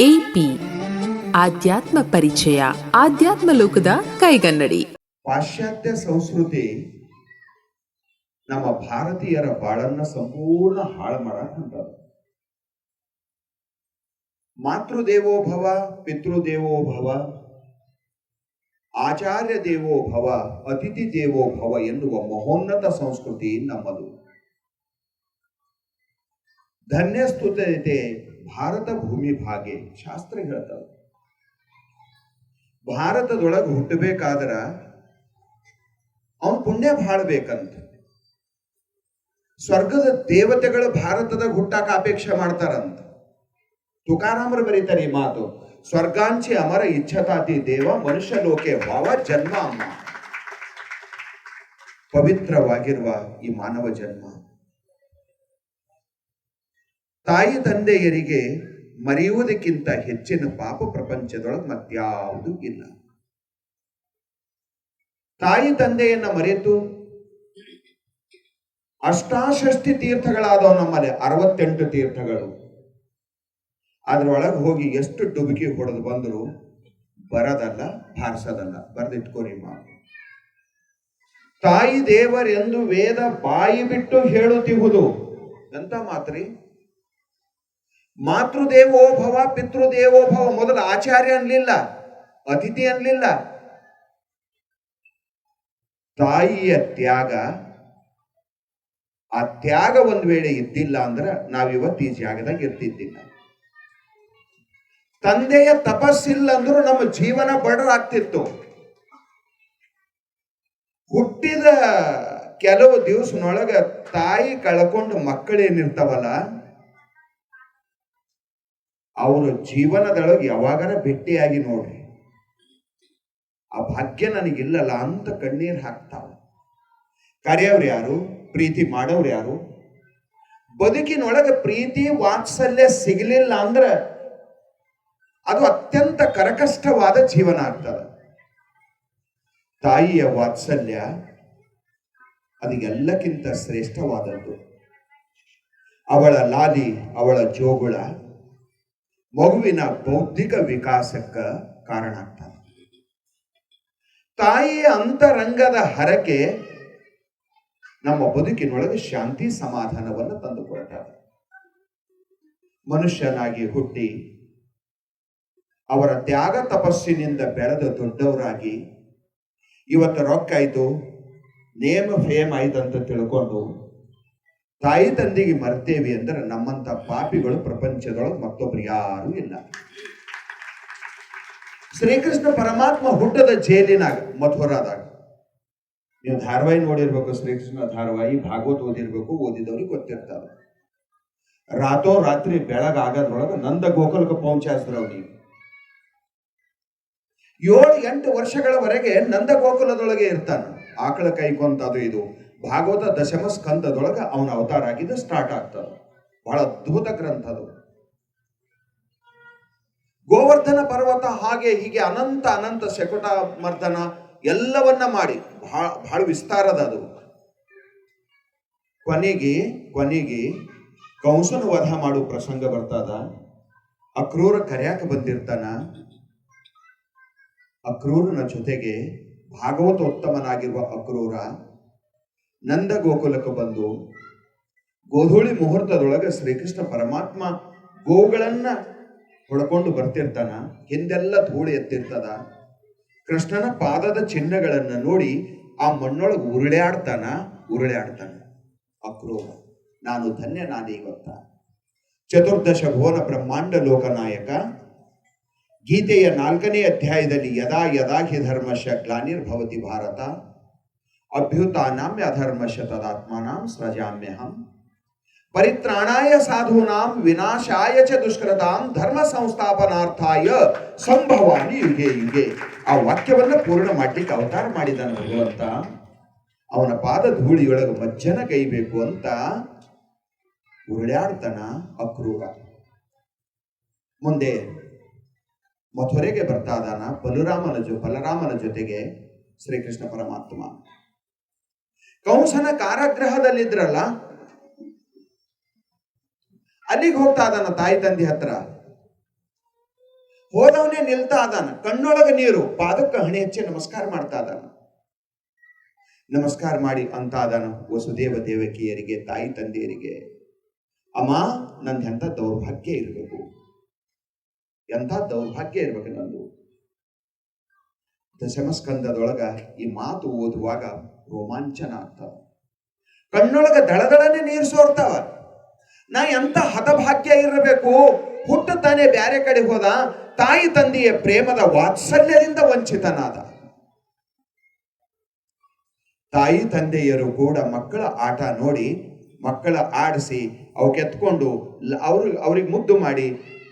AP ಆಧ್ಯಾತ್ಮ ಪರಿಚಯ, ಆಧ್ಯಾತ್ಮ ಲೋಕದ ಕೈಗನ್ನಡಿ. ಪಾಶ್ಚಾತ್ಯ ಸಂಸ್ಕೃತಿ ನಮ್ಮ ಭಾರತೀಯರ ಬಾಳನ್ನ ಸಂಪೂರ್ಣ ಹಾಳು ಮಾಡಕ್ ಹೊಂಟದ. ಮಾತೃದೇವೋಭವ, ಪಿತೃದೇವೋಭವ, ಆಚಾರ್ಯ ದೇವೋಭವ, ಅತಿಥಿ ದೇವೋಭವ ಎನ್ನುವ ಮಹೋನ್ನತ ಸಂಸ್ಕೃತಿ ನಮ್ಮದು. ಧನ್ಯಸ್ತುತೆ ಭಾರತ ಭೂಮಿ ಭಾಗೆ ಶಾಸ್ತ್ರ ಹೇಳ್ತದೆ. ಭಾರತದೊಳಗೆ ಹುಟ್ಟಬೇಕಾದ್ರ ಅವನ್ ಪುಣ್ಯ ಬಾಳ್ಬೇಕಂತ. ಸ್ವರ್ಗದ ದೇವತೆಗಳು ಭಾರತದಾಗ ಹುಟ್ಟಾಕ ಅಪೇಕ್ಷೆ ಮಾಡ್ತಾರಂತ. ತುಕಾರಾಮರು ಬರೀತಾರೆ ಈ ಮಾತು, ಸ್ವರ್ಗಾಂಚಿ ಅಮರ ಇಚ್ಛತಾತಿ ದೇವ ಮನುಷ್ಯ ಲೋಕೆ ಭಾವ ಜನ್ಮ ಅಮ್ಮ. ಪವಿತ್ರವಾಗಿರುವ ಈ ಮಾನವ ಜನ್ಮ ತಾಯಿ ತಂದೆಯರಿಗೆ ಮರೆಯುವುದಕ್ಕಿಂತ ಹೆಚ್ಚಿನ ಪಾಪ ಪ್ರಪಂಚದೊಳಗೆ ಮತ್ಯಾವುದು ಇಲ್ಲ. ತಾಯಿ ತಂದೆಯನ್ನ ಮರೆತು ಅಷ್ಟಾಷಷ್ಟಿ ತೀರ್ಥಗಳಾದವು ನಮ್ಮಲ್ಲಿ, 68 ತೀರ್ಥಗಳು. ಅದ್ರೊಳಗೆ ಹೋಗಿ ಎಷ್ಟು ಡುಬುಕಿ ಹೊಡೆದು ಬಂದ್ರು ಬರದಲ್ಲ, ಭಾರಿಸೋದಲ್ಲ. ಬರೆದಿಟ್ಕೋರಿ ಮಾತು. ತಾಯಿ ದೇವರೆಂದು ವೇದ ಬಾಯಿ ಬಿಟ್ಟು ಹೇಳುತ್ತಿಹುದು ಅಂತ ಮಾತ್ರಿ. ಮಾತೃದೇವೋಭವ, ಪಿತೃದೇವೋಭವ. ಮೊದಲು ಆಚಾರ್ಯ ಅನ್ಲಿಲ್ಲ, ಅತಿಥಿ ಅನ್ಲಿಲ್ಲ. ತಾಯಿಯ ತ್ಯಾಗ, ಆ ತ್ಯಾಗ ಒಂದ್ ವೇಳೆ ಇದ್ದಿಲ್ಲ ಅಂದ್ರೆ ನಾವಿವತ್ತು ಈ ಜಾಗದಾಗ ಇರ್ತಿದ್ದಿಲ್ಲ. ತಂದೆಯ ತಪಸ್ಸಿಲ್ಲ ಅಂದ್ರೂ ನಮ್ಮ ಜೀವನ ಬಡರಾಗ್ತಿತ್ತು. ಹುಟ್ಟಿದ ಕೆಲವು ದಿವಸನೊಳಗ ತಾಯಿ ಕಳ್ಕೊಂಡು ಮಕ್ಕಳೇನಿರ್ತಾವಲ್ಲ, ಅವರು ಜೀವನದೊಳಗೆ ಯಾವಾಗರ ಭೇಟಿಯಾಗಿ ನೋಡ್ರಿ, ಆ ಭಾಗ್ಯ ನನಗಿಲ್ಲಲ್ಲ ಅಂತ ಕಣ್ಣೀರ್ ಹಾಕ್ತಾವ. ಕರೆಯವ್ರು ಯಾರು, ಪ್ರೀತಿ ಮಾಡೋರು ಯಾರು? ಬದುಕಿನೊಳಗೆ ಪ್ರೀತಿ ವಾತ್ಸಲ್ಯ ಸಿಗಲಿಲ್ಲ ಅಂದ್ರೆ ಅದು ಅತ್ಯಂತ ಕರಕಷ್ಟವಾದ ಜೀವನ ಆಗ್ತದೆ. ತಾಯಿಯ ವಾತ್ಸಲ್ಯ ಅದು ಎಲ್ಲಕ್ಕಿಂತ ಶ್ರೇಷ್ಠವಾದದ್ದು. ಅವಳ ಲಾಲಿ, ಅವಳ ಜೋಗುಳ ಮಗುವಿನ ಬೌದ್ಧಿಕ ವಿಕಾಸಕ್ಕ ಕಾರಣ ಆಗ್ತದೆ. ತಾಯಿಯ ಅಂತರಂಗದ ಹರಕೆ ನಮ್ಮ ಬದುಕಿನೊಳಗೆ ಶಾಂತಿ ಸಮಾಧಾನವನ್ನು ತಂದುಕೊಳ್ತಾರೆ. ಮನುಷ್ಯನಾಗಿ ಹುಟ್ಟಿ ಅವರ ತ್ಯಾಗ ತಪಸ್ಸಿನಿಂದ ಬೆಳೆದ ದೊಡ್ಡವರಾಗಿ ಇವತ್ತು ರೊಕ್ಕ ಆಯ್ತು, ನೇಮ ಫೇಮ್ ಆಯ್ತು ಅಂತ ತಿಳ್ಕೊಂಡು ತಾಯಿ ತಂದೆಗೆ ಮರ್ತೇವಿ ಅಂದ್ರೆ ನಮ್ಮಂತ ಪಾಪಿಗಳು ಪ್ರಪಂಚದೊಳಗೆ ಮತ್ತೊಬ್ರು ಯಾರು ಇಲ್ಲ. ಶ್ರೀಕೃಷ್ಣ ಪರಮಾತ್ಮ ಹುಟ್ಟದ ಜೈಲಿನಾಗ ಮಥುರಾದಾಗ, ನೀವು ಧಾರಾವಾಹಿ ನೋಡಿರ್ಬೇಕು, ಶ್ರೀಕೃಷ್ಣ ಧಾರಾವಾಹಿ, ಭಾಗವತ್ ಓದಿರ್ಬೇಕು, ಓದಿದವ್ರಿಗೆ ಗೊತ್ತಿರ್ತಾರೆ. ರಾತ್ರಿ ಬೆಳಗಾಗದ್ರೊಳಗೆ ನಂದ ಗೋಕುಲಕ್ಕೆ ಪೌಂಚಾಸಿದ್ರು ಅವನಿಗೆ. 7-8 ವರ್ಷಗಳವರೆಗೆ ನಂದ ಗೋಕುಲದೊಳಗೆ ಇರ್ತಾನ. ಆಕಳ ಕೈಕೊಂತ ಅದು ಇದು ಭಾಗವತ ದಶಮ ಸ್ಕಂದದೊಳಗೆ ಅವನ ಅವತಾರ ಆಗಿದ್ದು ಸ್ಟಾರ್ಟ್ ಆಗ್ತದೆ. ಬಹಳ ಅದ್ಭುತ ಗ್ರಂಥ ಅದು. ಗೋವರ್ಧನ ಪರ್ವತ ಹಾಗೆ ಹೀಗೆ ಅನಂತ ಅನಂತ ಶಕುಟ ಮರ್ದನ ಎಲ್ಲವನ್ನ ಮಾಡಿ ಬಹಳ ವಿಸ್ತಾರದ ಅದು. ಕೊನೆಗೆ ಕಂಸನ ವಧ ಮಾಡು ಪ್ರಸಂಗ ಬರ್ತದ. ಅಕ್ರೂರ ಕರ್ಯಾಕ ಬಂದಿರ್ತಾನ. ಅಕ್ರೂರನ ಜೊತೆಗೆ ಭಾಗವತೋತ್ತಮನಾಗಿರುವ ಅಕ್ರೂರ ನಂದ ಗೋಕುಲಕ್ಕೆ ಬಂದು ಗೋಧೂಳಿ ಮುಹೂರ್ತದೊಳಗೆ ಶ್ರೀಕೃಷ್ಣ ಪರಮಾತ್ಮ ಗೋಗಳನ್ನ ಹೊಡ್ಕೊಂಡು ಬರ್ತಿರ್ತಾನ. ಹಿಂದೆಲ್ಲ ಧೂಳಿ ಎತ್ತಿರ್ತದ. ಕೃಷ್ಣನ ಪಾದದ ಚಿಹ್ನೆಗಳನ್ನ ನೋಡಿ ಆ ಮಣ್ಣೊಳಗೆ ಉರುಳಾಡ್ತಾನ. ಅಕ್ರೂರ, ನಾನು ಧನ್ಯ ನಾನೇ ಇವತ್ತ. ಚತುರ್ದಶ ಭುವನ ಬ್ರಹ್ಮಾಂಡ ಲೋಕನಾಯಕ ಗೀತೆಯ 4ನೇ ಅಧ್ಯಾಯದಲ್ಲಿ ಯದಾ ಯದಾ ಹಿ ಧರ್ಮಶ ಗ್ಲಾನಿರ್ಭವತಿ ಭಾರತ ಅಭ್ಯುತಾನಾಮ್ಯ ಅಧರ್ಮಶ ತದಾತ್ಮಾನಾಂ ಸೃಜಾಮ್ಯಹಂ ಪರಿತ್ರಾಣಾಯ ಸಾಧೂನಾಂ ವಿನಾಶಾಯ ಚ ದುಷ್ಕೃತಾಂ ಧರ್ಮ ಸಂಸ್ಥಾಪನಾರ್ಥಾಯ ಸಂಭವಾಮಿ ಯುಗೆ ಯುಗೆ. ಆ ವಾಕ್ಯವನ್ನ ಪೂರ್ಣ ಮಾಡ್ಲಿಕ್ಕೆ ಅವತಾರ ಮಾಡಿದಾನ ಭಗವಂತ. ಅವನ ಪಾದ ಧೂಳಿಯೊಳಗೆ ಮಜ್ಜನ ಗೈಬೇಕು ಅಂತ ಉರುಳಾಡ್ತಾನ ಅಕ್ರೂರ. ಮುಂದೆ ಮಥುರೆಗೆ ಬರ್ತಾ ಇದ್ದಾನ ಬಲರಾಮನ ಜೊತೆಗೆ ಶ್ರೀಕೃಷ್ಣ ಪರಮಾತ್ಮ. ಕಂಸನ ಕಾರಾಗೃಹದಲ್ಲಿದ್ರಲ್ಲ, ಅಲ್ಲಿಗೆ ಹೋಗ್ತಾ ಇದ್ದಾನ ತಾಯಿ ತಂದೆ ಹತ್ರ. ಹೋದವನೇ ನಿಲ್ತಾ ಅದಾನ, ಕಣ್ಣೊಳಗ ನೀರು, ಪಾದಕ್ಕೆ ಹಣೆ ಹಚ್ಚಿ ನಮಸ್ಕಾರ ಮಾಡ್ತಾ ಅದಾನ. ನಮಸ್ಕಾರ ಮಾಡಿ ಅಂತ ಅದಾನ ವಸುದೇವ ದೇವಕಿಯರಿಗೆ, ತಾಯಿ ತಂದೆಯರಿಗೆ, ಅಮ್ಮ ನಂದು ಎಂಥ ದೌರ್ಭಾಗ್ಯ ಇರಬೇಕು, ಎಂಥ ದೌರ್ಭಾಗ್ಯ ಇರ್ಬೇಕು ನಂದು. ದಶಮಸ್ಕಂದದೊಳಗ ಈ ಮಾತು ಓದುವಾಗ ರೋಮಾಂಚನ ಆಗ್ತಾವ, ಕಣ್ಣೊಳಗ ದಳದಳನೆ ನೀರು ಸೋರ್ತಾವ. ನಾ ಎಂತ ಹತಭಾಗ್ಯ ಇರಬೇಕು, ಹುಟ್ಟುತ್ತಾನೆ ಬ್ಯಾರೆ ಕಡೆ ಹೋದ, ತಾಯಿ ತಂದೆಯ ಪ್ರೇಮದ ವಾತ್ಸಲ್ಯದಿಂದ ವಂಚಿತನಾದ. ತಾಯಿ ತಂದೆಯರು ಕೂಡ ಮಕ್ಕಳ ಆಟ ನೋಡಿ, ಮಕ್ಕಳ ಆಡಿಸಿ ಅವಕ್ಕೆ ಎತ್ಕೊಂಡು ಅವ್ರಿಗೆ ಮುದ್ದು ಮಾಡಿ,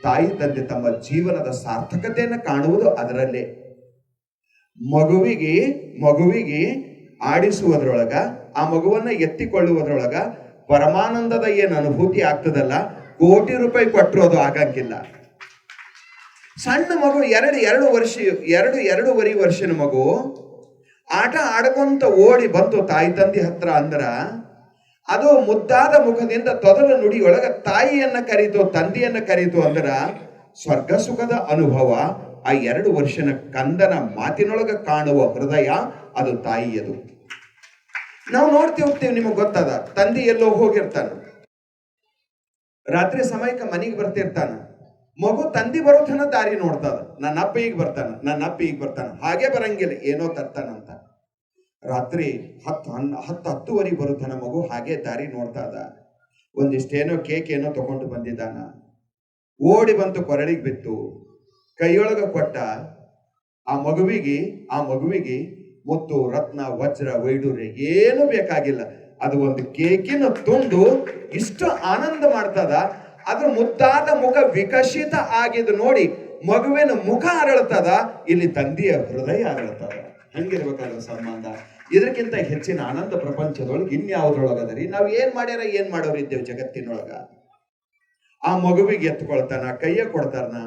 ತಾಯಿ ತಂದೆ ತಮ್ಮ ಜೀವನದ ಸಾರ್ಥಕತೆಯನ್ನು ಕಾಣುವುದು ಅದರಲ್ಲೇ. ಮಗುವಿಗೆ ಆಡಿಸುವುದರೊಳಗ, ಆ ಮಗುವನ್ನ ಎತ್ತಿಕೊಳ್ಳುವುದರೊಳಗ ಪರಮಾನಂದದ ಏನು ಅನುಭೂತಿ ಆಗ್ತದಲ್ಲ, ಕೋಟಿ ರೂಪಾಯಿ ಕೊಟ್ಟರು ಅದು ಆಗಂಗಿಲ್ಲ. ಸಣ್ಣ ಮಗು, ಎರಡೂವರೆ ವರ್ಷದ ಮಗು ಆಟ ಆಡ್ಕೊಂತ ಓಡಿ ಬಂತು ತಾಯಿ ತಂದೆ ಹತ್ರ ಅಂದ್ರ, ಅದು ಮುದ್ದಾದ ಮುಖದಿಂದ ತೊದಲ ನುಡಿಯೊಳಗ ತಾಯಿಯನ್ನ ಕರೀತು, ತಂದೆಯನ್ನ ಕರೀತು ಅಂದ್ರ ಸ್ವರ್ಗ ಸುಖದ ಅನುಭವ. ಆ 2 ವರ್ಷದ ಕಂದನ ಮಾತಿನೊಳಗ ಕಾಣುವ ಹೃದಯ ಅದು ತಾಯಿಯದು. ನಾವು ನೋಡ್ತಿರ್ತೀವಿ, ನಿಮಗೆ ಗೊತ್ತದ, ತಂದೆ ಎಲ್ಲೋ ಹೋಗಿರ್ತಾನ, ರಾತ್ರಿ ಸಮಯಕ್ಕೆ ಮನೆಗೆ ಬರ್ತಿರ್ತಾನ, ಮಗು ತಂದೆ ಬರೋತನ ದಾರಿ ನೋಡ್ತದ, ನನ್ನ ಅಪ್ಪ ಈಗ ಬರ್ತಾನ, ಹಾಗೆ ಬರಂಗಿಲ್ಲ, ಏನೋ ತರ್ತಾನಂತ. ರಾತ್ರಿ 10:10 ಬರುತ್ತಾನ ಮಗು, ಹಾಗೆ ದಾರಿ ನೋಡ್ತಾ ಇದ್ದ. ಒಂದಿಷ್ಟೇನೋ ಕೇಕ್ ಏನೋ ತಗೊಂಡು ಬಂದಿದ್ದಾನ, ಓಡಿ ಬಂತು, ಕೊರಳಿಗೆ ಬಿತ್ತು, ಕೈಯೊಳಗ ಕೊಟ್ಟ. ಆ ಮಗುವಿಗೆ ಮುತ್ತು ರತ್ನ ವಜ್ರ ವೈಡೂರ್ಯ ಏನು ಬೇಕಾಗಿಲ್ಲ, ಅದು ಒಂದು ಕೇಕಿನ ತುಂಡು ಇಷ್ಟು ಆನಂದ ಮಾಡ್ತದ. ಅದ್ರ ಮುದ್ದಾದ ಮುಖ ವಿಕಸಿತ ಆಗಿದ್ದು ನೋಡಿ ಮಗುವಿನ ಮುಖ ಅರಳ್ತದ, ಇಲ್ಲಿ ತಂದೆಯ ಹೃದಯ ಅರಳ್ತದ. ಹಂಗಿರ್ಬೇಕಾದ್ರ ಸಂಬಂಧ. ಇದಕ್ಕಿಂತ ಹೆಚ್ಚಿನ ಆನಂದ ಪ್ರಪಂಚದೊಳಗೆ ಇನ್ಯಾವುದ್ರೊಳಗದರಿ? ನಾವು ಏನ್ ಮಾಡೋರಿದ್ದೇವೆ ಜಗತ್ತಿನೊಳಗ? ಆ ಮಗುವಿಗೆ ಎತ್ಕೊಳ್ತಾನ, ಕೈಯ ಕೊಡ್ತಾರನ,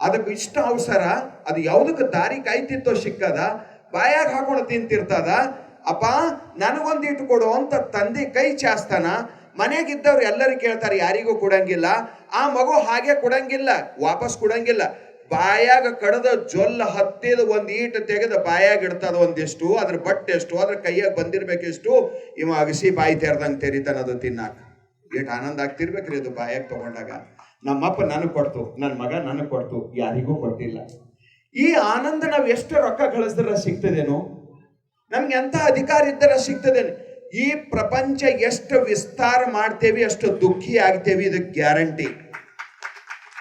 ಅದಕ್ಕೆ ಇಷ್ಟ ಅವಸರ, ಅದು ಯಾವುದಕ್ಕೆ ದಾರಿ ಕಾಯ್ತಿತ್ತೋ ಸಿಕ್ಕದ, ಬಾಯಾಗ ಹಾಕೊಂಡು ತಿಂತಿರ್ತದ. ಅಪ್ಪ ನನಗೊಂದಿಟ್ಟು ಕೊಡು ಅಂತ ತಂದೆ ಕೈ ಚಾಸ್ತಾನ. ಮನೆಗಿದ್ದವ್ರು ಎಲ್ಲರೂ ಕೇಳ್ತಾರೆ, ಯಾರಿಗೂ ಕೊಡಂಗಿಲ್ಲ. ಆ ಮಗು ಹಾಗೆ ಕೊಡಂಗಿಲ್ಲ, ವಾಪಸ್ ಕೊಡಂಗಿಲ್ಲ. ಬಾಯಾಗ ಕಡದ ಜೊಲ್ಲ ಹತ್ತಿದ ಒಂದ್ ಈಟ ತೆಗೆದ ಬಾಯಾಗ ಇಡ್ತದ ಒಂದಿಷ್ಟು, ಅದ್ರ ಬಟ್ಟೆ ಎಷ್ಟು, ಅದ್ರ ಕೈಯಾಗ ಬಂದಿರ್ಬೇಕಿಷ್ಟು. ಇವ ಅಗಸಿ ಬಾಯಿ ತೆರೆದಂಗೆ ತೆರಿತಾನ ಅದು ತಿನ್ನಾಕ. ಎಷ್ಟು ಆನಂದ ಆಗ್ತಿರ್ಬೇಕ್ರಿ ಅದು ಬಾಯಾಗ ತಗೊಂಡಾಗ. ನಮ್ಮಪ್ಪ ನನಗೆ ಕೊಡ್ತು, ನನ್ನ ಮಗ ನನಗೆ ಕೊಡ್ತು, ಯಾರಿಗೂ ಕೊಟ್ಟಿಲ್ಲ. ಈ ಆನಂದ ನಾವು ಎಷ್ಟು ರೊಕ್ಕ ಗಳಿಸಿದ್ರೆ ಸಿಗ್ತದೇನೋ, ನಮ್ಗೆ ಎಂತ ಅಧಿಕಾರ ಇದ್ದರೆ ಸಿಗ್ತದೇನು? ಈ ಪ್ರಪಂಚ ಎಷ್ಟು ವಿಸ್ತಾರ ಮಾಡ್ತೇವಿ ಅಷ್ಟು ದುಃಖಿ ಆಗ್ತೇವಿ, ಇದು ಗ್ಯಾರಂಟಿ.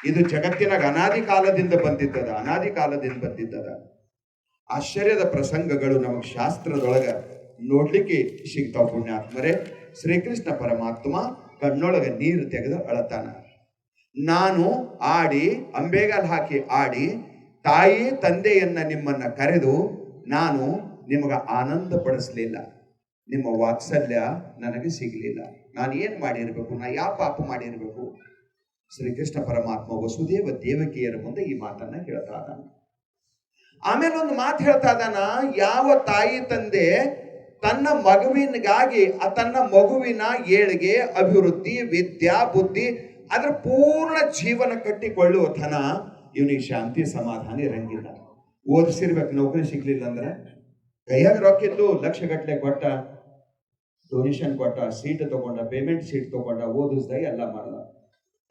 ಇದು ಜಗತ್ತಿನಾಗ ಅನಾದಿ ಕಾಲದಿಂದ ಬಂದಿದ್ದದ. ಆಶ್ಚರ್ಯದ ಪ್ರಸಂಗಗಳು ನಮಗೆ ಶಾಸ್ತ್ರದೊಳಗ ನೋಡ್ಲಿಕ್ಕೆ ಸಿಗ್ತಾವ. ಪುಣ್ಯಾತ್ಮರೇ, ಶ್ರೀಕೃಷ್ಣ ಪರಮಾತ್ಮ ಕಣ್ಣೊಳಗ ನೀರು ತೆಗೆದು ಅಳತಾನ. ನಾನು ಆಡಿ, ಅಂಬೆಗಾಲ್ ಹಾಕಿ ಆಡಿ, ತಾಯಿ ತಂದೆಯನ್ನ ನಿಮ್ಮನ್ನ ಕರೆದು ನಾನು ನಿಮಗ ಆನಂದ ಪಡಿಸ್ಲಿಲ್ಲ, ನಿಮ್ಮ ವಾತ್ಸಲ್ಯ ನನಗೆ ಸಿಗಲಿಲ್ಲ. ನಾನು ಏನು ಮಾಡಿರ್ಬೇಕು? ನಾ ಯಾವ ಪಾಪ ಮಾಡಿರ್ಬೇಕು? ಶ್ರೀಕೃಷ್ಣ ಪರಮಾತ್ಮ ವಸುದೇವ ದೇವಕಿಯರ ಮುಂದೆ ಈ ಮಾತನ್ನ ಹೇಳ್ತಾ ಇದ್ದಾನ. ಆಮೇಲೆ ಒಂದು ಮಾತು ಹೇಳ್ತಾ ಇದ್ದಾನ, ಯಾವ ತಾಯಿ ತಂದೆ ತನ್ನ ಮಗುವಿನಗಾಗಿ ತನ್ನ ಮಗುವಿನ ಏಳಿಗೆ, ಅಭಿವೃದ್ಧಿ, ವಿದ್ಯಾ, ಬುದ್ಧಿ ಅದ್ರ ಪೂರ್ಣ ಜೀವನ ಕಟ್ಟಿಕೊಳ್ಳುವ ತನ ಇವನಿಗೆ ಶಾಂತಿ ಸಮಾಧಾನ ಇರಂಗಿಲ್ಲ. ಓದಿಸಿರ್ಬೇಕು, ನೌಕರಿ ಸಿಗ್ಲಿಲ್ಲ ಅಂದ್ರೆ ಕೈಯಾಗ ರೊಕ್ಕಿದ್ದು ಲಕ್ಷಗಟ್ಟಲೆ ಕೊಟ್ಟ, ಡೊನೇಷನ್ ಕೊಟ್ಟ, ಸೀಟ್ ತಗೊಂಡ, ಪೇಮೆಂಟ್ ಸೀಟ್ ತಗೊಂಡ, ಓದಿಸ್ದ, ಎಲ್ಲ ಮಾಡ್ದ,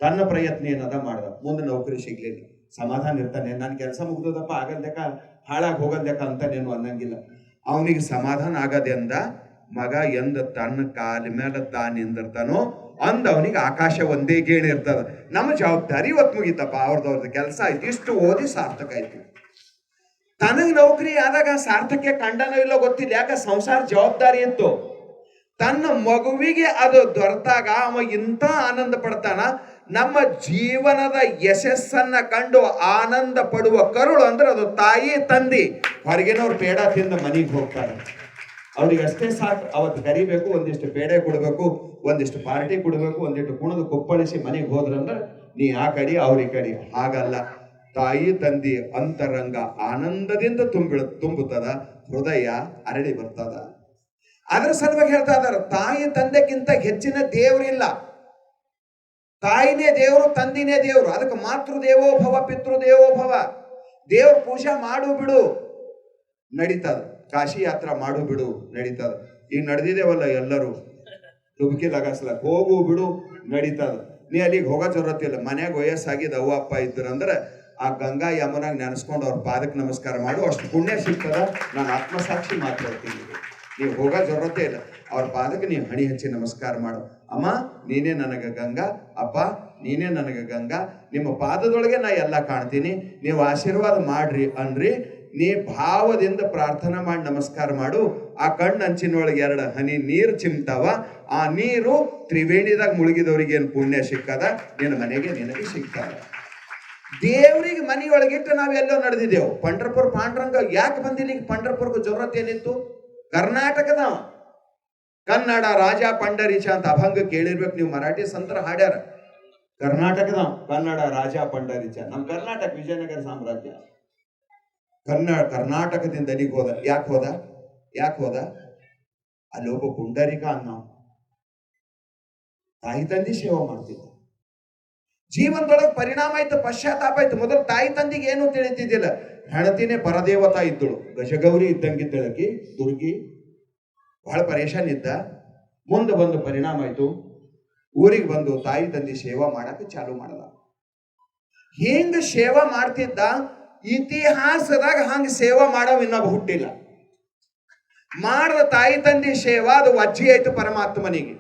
ತನ್ನ ಪ್ರಯತ್ನ ಏನದ ಮಾಡ್ದ, ಮುಂದೆ ನೌಕರಿ ಸಿಗ್ಲಿಲ್ಲ, ಸಮಾಧಾನ ಇರ್ತಾನೆ. ನನ್ನ ಕೆಲಸ ಮುಗ್ದದಪ್ಪ, ಆಗಲ್ದಕ್ಕ, ಹಾಳಾಗಿ ಹೋಗಲ್ದಕ್ಕ ಅಂತಾನೇನು ಅನ್ನಂಗಿಲ್ಲ. ಅವನಿಗೆ ಸಮಾಧಾನ ಆಗದೆ ಅಂದ ಮಗ ಎಂದ ತನ್ನ ಕಾಲ ಮೇಲೆ ತಾನಿಂದಿರ್ತಾನೋ ಅಂದ ಅವನಿಗೆ ಆಕಾಶ ಒಂದೇ ಗೇಣಿ ಇರ್ತದ. ನಮ್ಮ ಜವಾಬ್ದಾರಿ ಇವತ್ತು ಮುಗಿತಪ್ಪ, ಅವ್ರದ್ದು ಕೆಲಸ ಆಯ್ತು, ಇಷ್ಟು ಓದಿ ಸಾರ್ಥಕ ಆಯ್ತು. ತನಗೆ ನೌಕರಿ ಆದಾಗ ಸಾರ್ಥಕ್ಕೆ ಕಂಡನೋ ಇಲ್ಲೋ ಗೊತ್ತಿಲ್ಲ, ಯಾಕೆ ಸಂಸಾರ ಜವಾಬ್ದಾರಿ ಇತ್ತು. ತನ್ನ ಮಗುವಿಗೆ ಅದು ದೊರೆತಾಗ ಅವ ಇಂಥ ಆನಂದ ಪಡ್ತಾನ. ನಮ್ಮ ಜೀವನದ ಯಶಸ್ಸನ್ನ ಕಂಡು ಆನಂದ ಪಡುವ ಕರುಳು ಅಂದ್ರೆ ಅದು ತಾಯಿ ತಂದಿ. ಹೊರಗಿನವ್ರು ಪೇಡ ತಿಂದ ಮನೆಗೆ ಹೋಗ್ತಾರೆ, ಅವ್ರಿಗೆ ಅಷ್ಟೇ ಸಾಕು. ಅವತ್ತು ಕರಿಬೇಕು, ಒಂದಿಷ್ಟು ಪೇಡೆ ಕೊಡಬೇಕು, ಒಂದಿಷ್ಟು ಪಾರ್ಟಿ ಕೊಡಬೇಕು, ಒಂದಿಷ್ಟು ಕುಣದು ಕುಪ್ಪಳಿಸಿ ಮನೆಗೆ ಹೋದ್ರಂದ್ರೆ ನೀ ಆ ಕಡೆ ಅವ್ರ ಕಡೆ. ಹಾಗಲ್ಲ, ತಾಯಿ ತಂದಿ ಅಂತರಂಗ ಆನಂದದಿಂದ ತುಂಬುತ್ತದ, ಹೃದಯ ಅರಳಿ ಬರ್ತದ. ಅದರ ಸಲುವಾಗಿ ಹೇಳ್ತಾ ಇದ್ದಾರೆ, ತಾಯಿ ತಂದೆಗಿಂತ ಹೆಚ್ಚಿನ ದೇವರಿಲ್ಲ. ತಾಯಿನೇ ದೇವರು, ತಂದಿನೇ ದೇವರು. ಅದಕ್ಕೆ ಮಾತೃದೇವೋ ಭವ, ಪಿತೃದೇವೋ ಭವ. ದೇವ್ರ ಪೂಜೆ ಮಾಡು ಬಿಡು ನಡೀತದ, ಕಾಶಿ ಯಾತ್ರಾ ಮಾಡು ಬಿಡು ನಡೀತದ. ಈಗ ನಡೆದಿದ್ದೇವಲ್ಲ ಎಲ್ಲರೂ ಡುಬ್ಕಿ ಲಗಾಸ್ಲಕ್, ಹೋಗು ಬಿಡು ನಡೀತದ. ನೀ ಅಲ್ಲಿಗೆ ಹೋಗೋ ಜರೂರತ್ತಿಲ್ಲ. ಮನ್ಯಾಗ ವಯಸ್ಸಾಗಿದ್ದು ಅವ್ವ ಅಪ್ಪ ಇದ್ರಂದ್ರೆ ಆ ಗಂಗಾ ಯಮುನಾಗ ನೆನೆಸ್ಕೊಂಡು ಅವ್ರ ಪಾದಕ್ಕೆ ನಮಸ್ಕಾರ ಮಾಡು, ಅಷ್ಟು ಪುಣ್ಯ ಸಿಗ್ತದ. ನಾನು ಆತ್ಮಸಾಕ್ಷಿ ಮಾತಾಡ್ತೀನಿ. ನೀವು ಹೋಗೋ ಜರೂರತ್ತೇ ಇಲ್ಲ. ಅವ್ರ ಪಾದಕ್ಕೆ ನೀವು ಹಣಿ ಹಚ್ಚಿ ನಮಸ್ಕಾರ ಮಾಡು. ಅಮ್ಮ ನೀನೇ ನನಗೆ ಗಂಗಾ, ಅಪ್ಪ ನೀನೇ ನನಗೆ ಗಂಗಾ, ನಿಮ್ಮ ಪಾದದೊಳಗೆ ನಾ ಎಲ್ಲ ಕಾಣ್ತೀನಿ, ನೀವು ಆಶೀರ್ವಾದ ಮಾಡ್ರಿ ಅನ್ರಿ. ನೀ ಭಾವದಿಂದ ಪ್ರಾರ್ಥನೆ ಮಾಡಿ ನಮಸ್ಕಾರ ಮಾಡು. ಆ ಕಣ್ಣು ಅಂಚಿನೊಳಗೆ 2 ಹನಿ ನೀರು ಚಿಮ್ತಾವ. ಆ ನೀರು ತ್ರಿವೇಣಿದಾಗ ಮುಳುಗಿದವ್ರಿಗೆ ಏನು ಪುಣ್ಯ ಸಿಕ್ಕದ, ನಿನ್ನ ಮನೆಗೆ ನಿನಗೆ ಸಿಗ್ತದ. ದೇವ್ರಿಗೆ ಮನೆಯೊಳಗಿಟ್ಟು ನಾವೆಲ್ಲೋ ನಡೆದಿದ್ದೆವು. ಪಂಡ್ರಪುರ ಪಾಂಡ್ರಂಗ ಯಾಕೆ ಬಂದಿಲ್ಲ? ಈಗ ಪಂಡ್ರಪುರಕ್ಕೆ ಜರೂರತ್ ಏನಿತ್ತು? ಕರ್ನಾಟಕದ ಕನ್ನಡ ರಾಜ ಪಂಡರೀಚ ಅಂತ ಅಭಂಗ ಕೇಳಿರ್ಬೇಕು ನೀವು. ಮರಾಠಿ ಸಂತರ ಹಾಡ್ಯಾರ. ಕರ್ನಾಟಕದ ಕನ್ನಡ ರಾಜ ಪಂಡರೀಚ. ನಮ್ಮ ಕರ್ನಾಟಕ ವಿಜಯನಗರ ಸಾಮ್ರಾಜ್ಯ. ಕರ್ನಾಟಕದಿಂದ ಅಲ್ಲಿಗೆ ಹೋದ. ಯಾಕೆ ಹೋದ? ಅಲ್ಲಿ ಒಬ್ಬ ಪುಂಡರಿಕ ಅನ್ನೋ ತಾಯಿ ತಂದಿ ಸೇವಾ ಮಾಡ್ತಿದ್ದ. ಜೀವನದೊಳಗೆ ಪರಿಣಾಮ ಆಯ್ತು, ಪಶ್ಚಾತ್ತಾಪ ಆಯ್ತು. ಮೊದಲು ತಾಯಿ ತಂದಿಗೆ ಏನು ತಿಳಿತಿದ್ದಿಲ್ಲ. ಹೆಣತಿನೇ ಪರದೇವತಾ ಇದ್ದಳು, ಗಜಗೌರಿ ಇದ್ದಂಗಿದ್ದಳಕಿ ದುರ್ಗಿ. ಬಹಳ ಪರೇಶಾನ್ ಇದ್ದ. ಮುಂದೆ ಬಂದು ಪರಿಣಾಮ ಆಯ್ತು. ಊರಿಗೆ ಬಂದು ತಾಯಿ ತಂದಿ ಸೇವಾ ಮಾಡಕ್ಕೆ ಚಾಲು ಮಾಡದ. ಹಿಂಗ ಸೇವಾ ಮಾಡ್ತಿದ್ದ. ಇತಿಹಾಸದಾಗ ಹಂಗ ಸೇವಾ ಮಾಡೋ ಇನ್ನೊಬ್ಬ ಹುಟ್ಟಿಲ್ಲ. ಮಾಡಿದ ತಾಯಿ ತಂದಿ ಸೇವಾ ಅದು ವಜ್ಜಿ ಆಯ್ತು ಪರಮಾತ್ಮನಿಗೆ.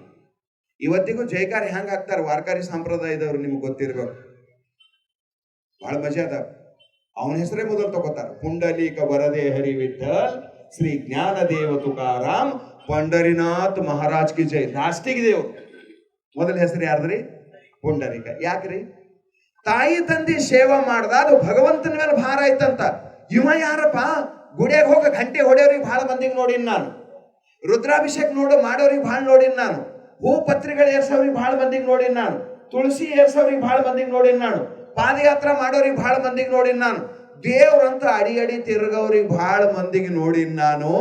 ಇವತ್ತಿಗೂ ಜೈಕಾರ ಹೆಂಗ ಹಾಕ್ತಾರೆ ವಾರ್ಕಾರಿ ಸಂಪ್ರದಾಯದವ್ರು, ನಿಮ್ಗೆ ಗೊತ್ತಿರ್ಬೇಕು. ಬಹಳ ಮಜಾ ಅದ. ಅವನ ಹೆಸರೇ ಮೊದಲು ತಗೋತಾರ. ಪುಂಡಲೀಕ ವರದೆ ಹರಿ ವಿಠಲ್ ಶ್ರೀ ಜ್ಞಾನದೇವ ತುಕಾರಾಮ್ ಪಂಡರಿನಾಥ್ ಮಹಾರಾಜ್ ಕಿ ಜೈ. ಲಾಸ್ಟಿಗೆ ದೇವ್ ಮೊದಲ ಹೆಸರು ಯಾರ್ದ್ರಿ? ಪುಂಡರೀಕ. ಯಾಕ್ರಿ? ತಾಯಿ ತಂದಿ ಸೇವಾ ಮಾಡ್ದ ಅದು ಭಗವಂತನ ಮೇಲೆ ಭಾರ ಆಯ್ತಂತ. ಇವ ಯಾರಪ್ಪ? ಗುಡಿಯಾಗ ಹೋಗ ಗಂಟೆ ಹೊಡೆಯೋರಿಗೆ ಬಹಳ ಮಂದಿಗೆ ನೋಡಿನ್ ನಾನು. ರುದ್ರಾಭಿಷೇಕ ಮಾಡೋರಿಗೆ ಬಹಳ ನೋಡಿನ್ ನಾನು. ಹೂ ಪತ್ರಿಗಳು ಏರ್ಸೋರಿಗೆ ಬಹಳ ಮಂದಿಗೆ ನೋಡಿನ್ ನಾನು. ತುಳಸಿ ಏರ್ಸೋರಿಗೆ ಬಹಳ ಮಂದಿಗೆ ನೋಡಿನ್ ನಾನು. ಪಾದಯಾತ್ರಾ ಮಾಡೋರಿಗೆ ಬಹಳ ಮಂದಿಗೆ ನೋಡಿನ್ ನಾನು. ದೇವ್ರಂತ ಅಡಿ ತಿರುಗವ್ರಿಗೆ ಬಹಳ ಮಂದಿಗೆ ನೋಡಿನ್ ನಾನು.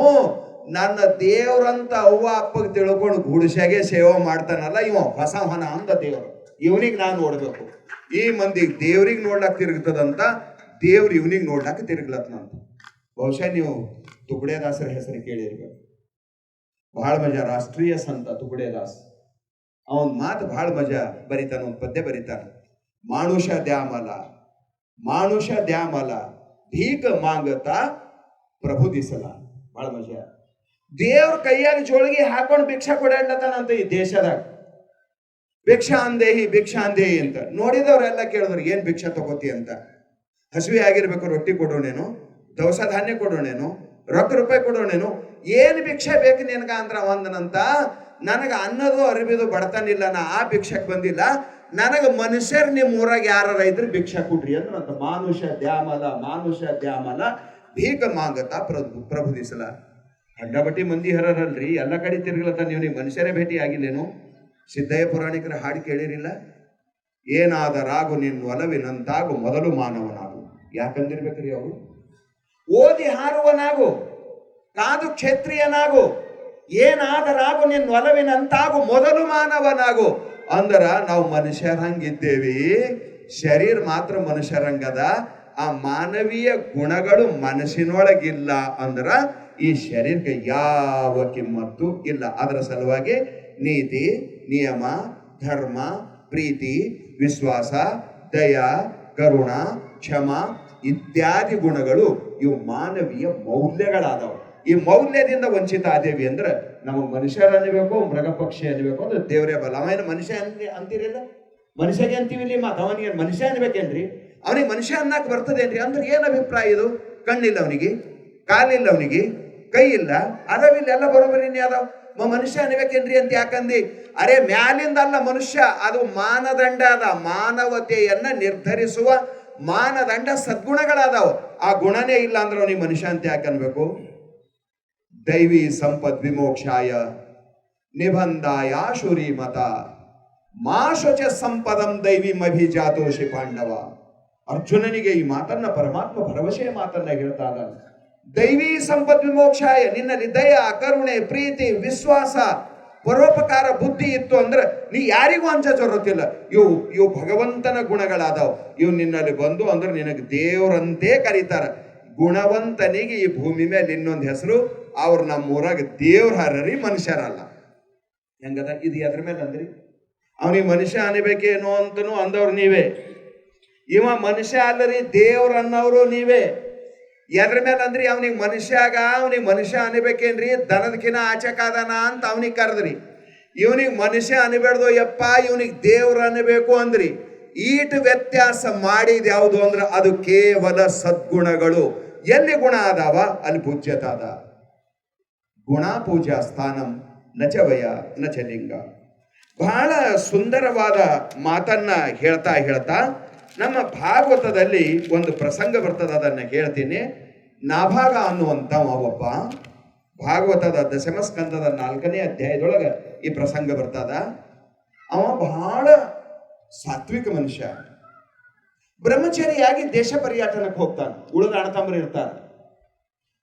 ನನ್ನ ದೇವ್ರಂತ ಅವ್ವ ಅಪ್ಪಗೆ ತಿಳ್ಕೊಂಡು ಗುಡಿಸಾಗೆ ಸೇವೆ ಮಾಡ್ತಾನಲ್ಲ ಇವ ಹೊಸ ಹೊನ ಅಂತ ದೇವ್ರು. ಇವನಿಗೆ ನಾನು ನೋಡ್ಬೇಕು. ಈ ಮಂದಿಗೆ ದೇವ್ರಿಗೆ ನೋಡ್ಲಾಕ್ ತಿರುಗ್ತದಂತ, ದೇವ್ರು ಇವನಿಗೆ ನೋಡ್ಲಾಕ ತಿರುಗ್ಲತ್ನಂತ. ಬಹುಶಃ ನೀವು ತುಕಡೇದಾಸರ ಹೆಸರು ಕೇಳಿರ್ಬೇಕು. ಬಹಳ ಮಜಾ. ರಾಷ್ಟ್ರೀಯ ಸಂತ ತುಕಡೇದಾಸ್. ಅವನ್ ಮಾತು ಬಹಳ ಮಜಾ ಬರೀತಾನ. ಒಂದು ಪದ್ಯ ಬರೀತಾನ. ಮಾನುಷ ದ್ಯಾಮಲ ಭೀಕ ಮಾಂಗತಾ ಪ್ರಭು ದಿಸಲ. ಬಹಳ ಮಜಾ. ದೇವ್ರ ಕೈಯಾಗ ಜೋಳಿಗೆ ಹಾಕೊಂಡು ಭಿಕ್ಷಾ ಕೊಡಾಡ್ಲತ್ತಾನಂತ ಈ ದೇಶದಾಗ. ಭಿಕ್ಷಾ ಅಂದೇಹಿ ಅಂತ. ನೋಡಿದವ್ರೆಲ್ಲ ಕೇಳಿದ್ರು ಏನ್ ಭಿಕ್ಷಾ ತಗೋತಿ ಅಂತ. ಹಸಿವೆ ಆಗಿರ್ಬೇಕು, ರೊಟ್ಟಿ ಕೊಡೋಣೇನು, ದವಸ ಧಾನ್ಯ ಕೊಡೋಣೇನು, ರೊಕ್ಕ ರೂಪಾಯಿ ಕೊಡೋಣೇನು, ಏನ್ ಭಿಕ್ಷೆ ಬೇಕು ನಿನಗ ಅಂದ್ರ ಒಂದನಂತ. ನನಗ ಅನ್ನೋದು ಅರಿಬಿದು ಬಡತನಿಲ್ಲ, ನಾ ಆ ಭಿಕ್ಷಕ್ ಬಂದಿಲ್ಲ. ನನಗ ಮನುಷ್ಯರ್ ನಿಮ್ಮ ಊರಾಗ ಯಾರ ಇದ್ರೆ ಭಿಕ್ಷಾ ಕೊಡ್ರಿ ಅಂದ್ರಂತ. ಮಾನುಷ ದ್ಯಾಮಲ ಭೀಕ ಮಾಂಗತ ಪ್ರಭು ದಿಸಲ. ಅಡ್ಡಬಟ್ಟಿ ಮಂದಿ ಹರರಲ್ರಿ, ಎಲ್ಲ ಕಡೆ ತಿರುಗಲತ್ತ. ನೀವು ಮನುಷ್ಯರೇ ಭೇಟಿ ಆಗಿಲ್ಲೇನು? ಸಿದ್ದಯ್ಯ ಪುರಾಣಿಕರ ಹಾಡು ಕೇಳಿರಿಲ್ಲ? ಏನಾದರಾಗು ನಿನ್ನ ಒಲವಿನಂತಾಗು ಮೊದಲು ಮಾನವನಾಗು. ಯಾಕಂದಿರ್ಬೇಕ್ರಿ ಅವರು? ಓದಿ ಹಾರುವನಾಗು, ಕಾದು ಕ್ಷೇತ್ರೀಯನಾಗು, ಏನಾದರಾಗು ನಿನ್ನ ಒಲವಿನಂತಾಗು ಮೊದಲು ಮಾನವನಾಗು. ಅಂದ್ರ ನಾವು ಮನುಷ್ಯರಂಗಿದ್ದೇವಿ, ಶರೀರ ಮಾತ್ರ ಮನುಷ್ಯರಂಗದ. ಆ ಮಾನವೀಯ ಗುಣಗಳು ಮನಸ್ಸಿನೊಳಗಿಲ್ಲ ಅಂದ್ರ ಈ ಶರೀರಕ್ಕೆ ಯಾವ ಕಿಮ್ಮತ್ತು ಇಲ್ಲ. ಅದರ ಸಲುವಾಗಿ ನೀತಿ, ನಿಯಮ, ಧರ್ಮ, ಪ್ರೀತಿ, ವಿಶ್ವಾಸ, ದಯ, ಕರುಣ, ಕ್ಷಮ ಇತ್ಯಾದಿ ಗುಣಗಳು ಇವು ಮಾನವೀಯ ಮೌಲ್ಯಗಳಾದವು. ಈ ಮೌಲ್ಯದಿಂದ ವಂಚಿತ ಆದೇವಿ ಅಂದ್ರೆ ನಮಗೆ ಮನುಷ್ಯರು ಅನ್ಬೇಕು, ಮೃಗ ಪಕ್ಷಿ ಅನ್ಬೇಕು ಅಂದ್ರೆ ದೇವರೇ ಬಲ್ಲ. ಅವೇನು ಮನುಷ್ಯ ಅಂತೀರಿಲ್ಲ? ಮನುಷ್ಯಗೆ ಅಂತೀವಿ ಇಲ್ಲಿ ಮಾತು. ಅವನಿಗೆ ಮನುಷ್ಯ ಅನ್ಬೇಕೇನ್ರಿ? ಅವನಿಗೆ ಮನುಷ್ಯ ಅನ್ನಕ್ಕೆ ಬರ್ತದೇನ್ರಿ? ಅಂದ್ರೆ ಏನ್ ಅಭಿಪ್ರಾಯ ಇದು? ಕಣ್ಣಿಲ್ಲ ಅವನಿಗೆ, ಕಾಲಿಲ್ಲ ಅವನಿಗೆ, ಕೈ ಇಲ್ಲ, ಅದವಿಲ್ಲ, ಎಲ್ಲ ಬರೋಬರಿನೇ ಅದಾವ. ಮನುಷ್ಯ ಅನ್ಬೇಕೇನ್ರಿ ಅಂತ ಯಾಕಂದಿ? ಅರೆ ಮ್ಯಾಲಿಂದ ಅಲ್ಲ ಮನುಷ್ಯ, ಅದು ಮಾನದಂಡ ಅದ. ಮಾನವತೆಯನ್ನ ನಿರ್ಧರಿಸುವ ಮಾನದಂಡ ಸದ್ಗುಣಗಳಾದವು. ಆ ಗುಣನೇ ಇಲ್ಲ ಅಂದ್ರೆ ಅವನಿಗೆ ಮನುಷ್ಯ ಅಂತ ಯಾಕೆ ಅನ್ಬೇಕು? ದೈವಿ ಸಂಪದ್ ವಿಮೋಕ್ಷಾಯ ನಿಬಂಧಾಯ ಶುರೀಮತ ಮಾಶುಚ ಸಂಪದಂ ದೈವಿ ಅಭಿಜಾತೋಷಿ ಪಾಂಡವ. ಅರ್ಜುನನಿಗೆ ಈ ಮಾತನ್ನ ಪರಮಾತ್ಮ ಭರವಸೆಯ ಮಾತನ್ನ ಹೇಳ್ತಾ ಇದ್ದಾನೆ. ದೈವಿ ಸಂಪದ್ ವಿಮೋಕ್ಷಾಯ, ನಿನ್ನಲ್ಲಿ ದಯ, ಕರುಣೆ, ಪ್ರೀತಿ, ವಿಶ್ವಾಸ ಪರೋಪಕಾರ ಬುದ್ಧಿ ಇತ್ತು ಅಂದ್ರೆ ನೀ ಯಾರಿಗೂ ಅಂಜ ಜರುತ್ತಿಲ್ಲ. ಇವು ಭಗವಂತನ ಗುಣಗಳಾದವು. ಇವು ನಿನ್ನಲ್ಲಿ ಬಂದು ಅಂದ್ರೆ ನಿನಗೆ ದೇವರಂತೆ ಕರೀತಾರ. ಗುಣವಂತನಿಗೆ ಈ ಭೂಮಿ ಮೇಲೆ ಇನ್ನೊಂದು ಹೆಸರು, ಅವ್ರು ನಮ್ಮೂರಾಗ ದೇವ್ರ ಹರರಿ, ಮನುಷ್ಯರಲ್ಲ. ಹೆಂಗದ ಇದು? ಎದ್ರ ಮೇಲೆ ಅಂದ್ರಿ? ಅವನಿಗೆ ಮನುಷ್ಯ ಅನ್ಬೇಕೇನೋ ಅಂತನೂ ಅಂದವ್ರು ನೀವೇ. ಇವ ಮನುಷ್ಯ ಅಲ್ಲರಿ, ದೇವ್ರ ಅನ್ನೋರು ನೀವೇ. ಎದ್ರ ಮೇಲೆ ಅಂದ್ರಿ? ಅವನಿಗೆ ಮನುಷ್ಯ ಅನ್ಬೇಕೇನ್ರಿ? ದನದಕಿನ ಆಚಕಾದನ ಅಂತ ಅವನಿಗೆ ಕರೆದ್ರಿ. ಇವನಿಗೆ ಮನುಷ್ಯ ಅನ್ಬೇಡ್ದು ಯಪ್ಪ, ಇವನಿಗೆ ದೇವ್ರ ಅನ್ನಬೇಕು ಅಂದ್ರಿ. ಈಟ್ ವ್ಯತ್ಯಾಸ ಮಾಡಿದ ಯಾವುದು ಅಂದ್ರೆ ಅದು ಕೇವಲ ಸದ್ಗುಣಗಳು. ಎಲ್ಲಿ ಗುಣ ಆದಾವ ಅಲ್ಲಿ ಪೂಜ್ಯತ ಅದ. ಗುಣ ಪೂಜಾ ಸ್ಥಾನಂ ನಚವಯ ನಚಲಿಂಗ. ಬಹಳ ಸುಂದರವಾದ ಮಾತನ್ನ ಹೇಳ್ತಾ ನಮ್ಮ ಭಾಗವತದಲ್ಲಿ ಒಂದು ಪ್ರಸಂಗ ಬರ್ತದ, ಅದನ್ನ ಹೇಳ್ತೀನಿ. ನಾಭಾಗ ಅನ್ನುವಂತ ಒಬ್ಬ ಭಾಗವತದ ದಶಮಸ್ಕಂದದ 4ನೇ ಅಧ್ಯಾಯದೊಳಗ ಈ ಪ್ರಸಂಗ ಬರ್ತದ. ಅವ ಬಹಳ ಸಾತ್ವಿಕ ಮನುಷ್ಯ, ಬ್ರಹ್ಮಚಾರಿಯಾಗಿ ದೇಶ ಪರ್ಯಟನಕ್ಕೆ ಹೋಗ್ತಾನೆ. ಉಳಿದ ಅಣ್ಣತಮ್ಮರು ಇರ್ತಾರೆ.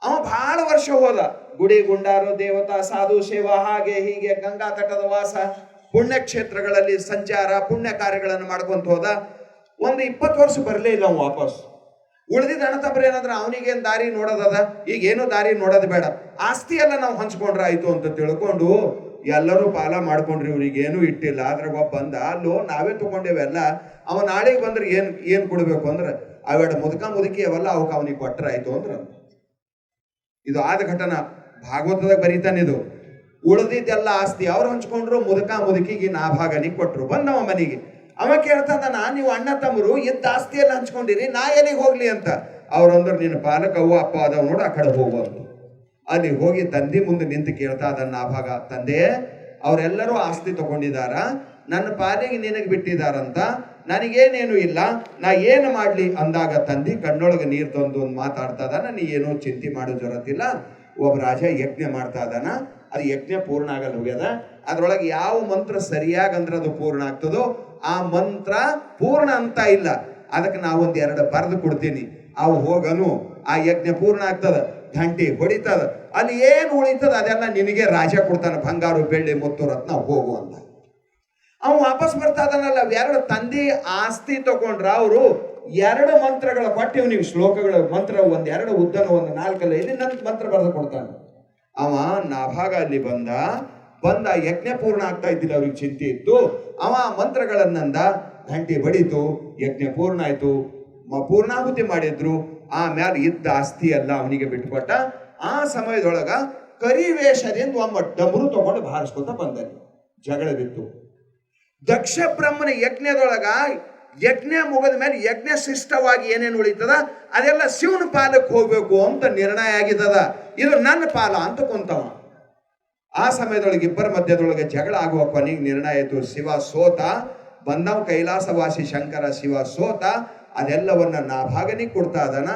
ಅವ ಬಹಳ ವರ್ಷ ಹೋದ. ಗುಡಿ ಗುಂಡಾರು, ದೇವತಾ, ಸಾಧು ಸೇವಾ, ಹಾಗೆ ಹೀಗೆ ಗಂಗಾ ತಟದ ವಾಸ, ಪುಣ್ಯಕ್ಷೇತ್ರಗಳಲ್ಲಿ ಸಂಚಾರ, ಪುಣ್ಯ ಕಾರ್ಯಗಳನ್ನು ಮಾಡ್ಕೊಂತ ಹೋದ. ಒಂದು 20 ವರ್ಷ ಬರಲೇ ಇಲ್ಲ ಅವ ವಾಪಸ್. ಉಳಿದಿದ್ದ ಅಣ್ಣತಮ್ಮರು ಏನಂದ್ರೆ ಅವನಿಗೇನು ದಾರಿ ನೋಡೋದದ, ಈಗೇನು ದಾರಿ ನೋಡೋದು ಬೇಡ, ಆಸ್ತಿ ಎಲ್ಲ ನಾವು ಹಂಚ್ಕೊಂಡ್ರೆ ಆಯ್ತು ಅಂತ ತಿಳ್ಕೊಂಡು ಎಲ್ಲರೂ ಪಾಲ ಮಾಡ್ಕೊಂಡ್ರಿ. ಇವ್ರಿಗೇನು ಇಟ್ಟಿಲ್ಲ. ಆದ್ರೆ ಒಬ್ಬ ಬಂದ, ಅಲ್ಲೋ ನಾವೇ ತಗೊಂಡೇವೆಲ್ಲ, ಅವ ನಾಳೆಗೆ ಬಂದ್ರೆ ಏನ್ ಕೊಡ್ಬೇಕು ಅಂದ್ರೆ ಅವೆರಡು ಮುದುಕಿ ಅವೆಲ್ಲ ಅವಕ್ಕೆ ಅವನಿಗೆ ಕೊಟ್ರ ಆಯ್ತು ಅಂದ್ರ. ಇದು ಆದ ಘಟನಾ ಭಾಗವತದಾಗ ಬರೀತಾನೆ. ಇದು ಉಳಿದಿದ್ದೆಲ್ಲ ಆಸ್ತಿ ಅವ್ರು ಹಂಚ್ಕೊಂಡ್ರು, ಮುದುಕಿಗೆ ನಾಭಾಗನಿಗೆ ಕೊಟ್ರು. ಬಂದವ ಮನೆಗೆ. ಅವ ಕೇಳ್ತಾನ, ನೀವು ಅಣ್ಣ ತಮ್ಮರು ಇದ್ದ ಆಸ್ತಿಯೆಲ್ಲ ಹಂಚ್ಕೊಂಡಿರಿ, ನಾ ಎಲ್ಲಿಗೆ ಹೋಗ್ಲಿ ಅಂತ. ಅವ್ರಂದ್ರೆ ನಿನ್ನ ಪಾಲಕ ಅವ್ವ ಅಪ್ಪ ಅದಾವ ನೋಡು, ಆ ಕಡೆ ಹೋಗುವಂತ. ಅಲ್ಲಿ ಹೋಗಿ ತಂದೆ ಮುಂದೆ ನಿಂತು ಕೇಳ್ತಾ ಅದನ್ನ ನಾಭಾಗ, ತಂದೆ ಅವರೆಲ್ಲರೂ ಆಸ್ತಿ ತಗೊಂಡಿದಾರ, ನನ್ನ ಪಾಲಿಗೆ ನಿನಗೆ ಬಿಟ್ಟಿದಾರಂತ, ನನಗೇನೇನು ಇಲ್ಲ, ನಾ ಏನು ಮಾಡ್ಲಿ ಅಂದಾಗ ತಂದೆ ಕಣ್ಣೊಳಗೆ ನೀರು ತಂದು ಒಂದು ಮಾತಾಡ್ತಾ ಇದಾನ. ನೀ ಏನೋ ಚಿಂತೆ ಮಾಡೋ ಜರತಿಲ್ಲ. ಒಬ್ಬ ರಾಜ ಯಜ್ಞ ಮಾಡ್ತಾ ಇದಾನ. ಅದು ಯಜ್ಞ ಪೂರ್ಣ ಆಗಲ್ಲ ಹೋಗ್ಯದ. ಅದ್ರೊಳಗೆ ಯಾವ ಮಂತ್ರ ಸರಿಯಾಗಿ ಅಂದ್ರೆ ಅದು ಪೂರ್ಣ ಆಗ್ತದೋ ಆ ಮಂತ್ರ ಪೂರ್ಣ ಅಂತ ಇಲ್ಲ. ಅದಕ್ಕೆ ನಾವೊಂದು 2 ಬರೆದು ಕೊಡ್ತೀನಿ. ಅವು ಹೋಗನು, ಆ ಯಜ್ಞ ಪೂರ್ಣ ಆಗ್ತದ, ಗಂಟೆ ಹೊಡಿತದ, ಅಲ್ಲಿ ಏನು ಉಳಿತದ ಅದೆಲ್ಲ ನಿನಗೆ ರಾಜ ಕೊಡ್ತಾನೆ, ಬಂಗಾರು, ಬೆಳ್ಳಿ, ಮುತ್ತು, ರತ್ನ, ಹೋಗು ಅಂತ. ಅವ ವಾಪಸ್ ಬರ್ತಾ ಇದಾನಲ್ಲ, 2 ತಂದೆ ಆಸ್ತಿ ತಗೊಂಡ್ರ ಅವರು 2 ಮಂತ್ರಗಳ ಕೊಟ್ಟು ಇವನಿಗೆ ಶ್ಲೋಕಗಳ ಮಂತ್ರ, 1-2 ಉದ್ದನ, 1-4 ಇಲ್ಲಿ ನನ್ನ ಮಂತ್ರ ಬರೆದು ಕೊಡ್ತಾನೆ. ಅವ ನಾಭಾಗ ಅಲ್ಲಿ ಬಂದ ಯಜ್ಞ ಪೂರ್ಣ ಆಗ್ತಾ ಇದ್ದಿಲ್ಲ, ಅವ್ರಿಗೆ ಚಿಂತೆ ಇತ್ತು. ಅವ ಮಂತ್ರಗಳನ್ನಂದ, ಗಂಟೆ ಬಡಿತು, ಯಜ್ಞ ಪೂರ್ಣ ಆಯ್ತು, ಪೂರ್ಣಾಹುತಿ ಮಾಡಿದ್ರು. ಆಮ್ಯಾಲ ಇದ್ದ ಆಸ್ತಿ ಎಲ್ಲ ಅವನಿಗೆ ಬಿಟ್ಟುಕೊಟ್ಟ. ಆ ಸಮಯದೊಳಗ ಕರಿವೇಷದಿಂದ ಒಮ್ಮ ಡಮರು ತಗೊಂಡು ಬಾರಿಸ್ಕೊತ ಬಂದನು. ಜಗಳ ಬಿತ್ತು. ದಕ್ಷ ಬ್ರಹ್ಮನ ಯಜ್ಞದೊಳಗ ಯಜ್ಞ ಮುಗಿದ ಮೇಲೆ ಯಜ್ಞ ಶಿಷ್ಟವಾಗಿ ಏನೇನು ಉಳಿತದ ಅದೆಲ್ಲ ಶಿವನ ಪಾಲಕ್ಕೆ ಹೋಗ್ಬೇಕು ಅಂತ ನಿರ್ಣಯ ಆಗಿದ್ದದ. ಇದು ನನ್ನ ಪಾಲ ಅಂತ ಕುಂತವ. ಆ ಸಮಯದೊಳಗೆ ಇಬ್ಬರ ಮಧ್ಯದೊಳಗೆ ಜಗಳ ಆಗುವ ಕೊನೆಗೆ ನಿರ್ಣಯ ಆಯಿತು. ಶಿವ ಸೋತ, ಬಂದವ ಕೈಲಾಸವಾಸಿ ಶಂಕರ ಶಿವ ಸೋತ. ಅದೆಲ್ಲವನ್ನ ನಾಭಾಗನಿಗೆ ಕೊಡ್ತಾ ಇದಾನ.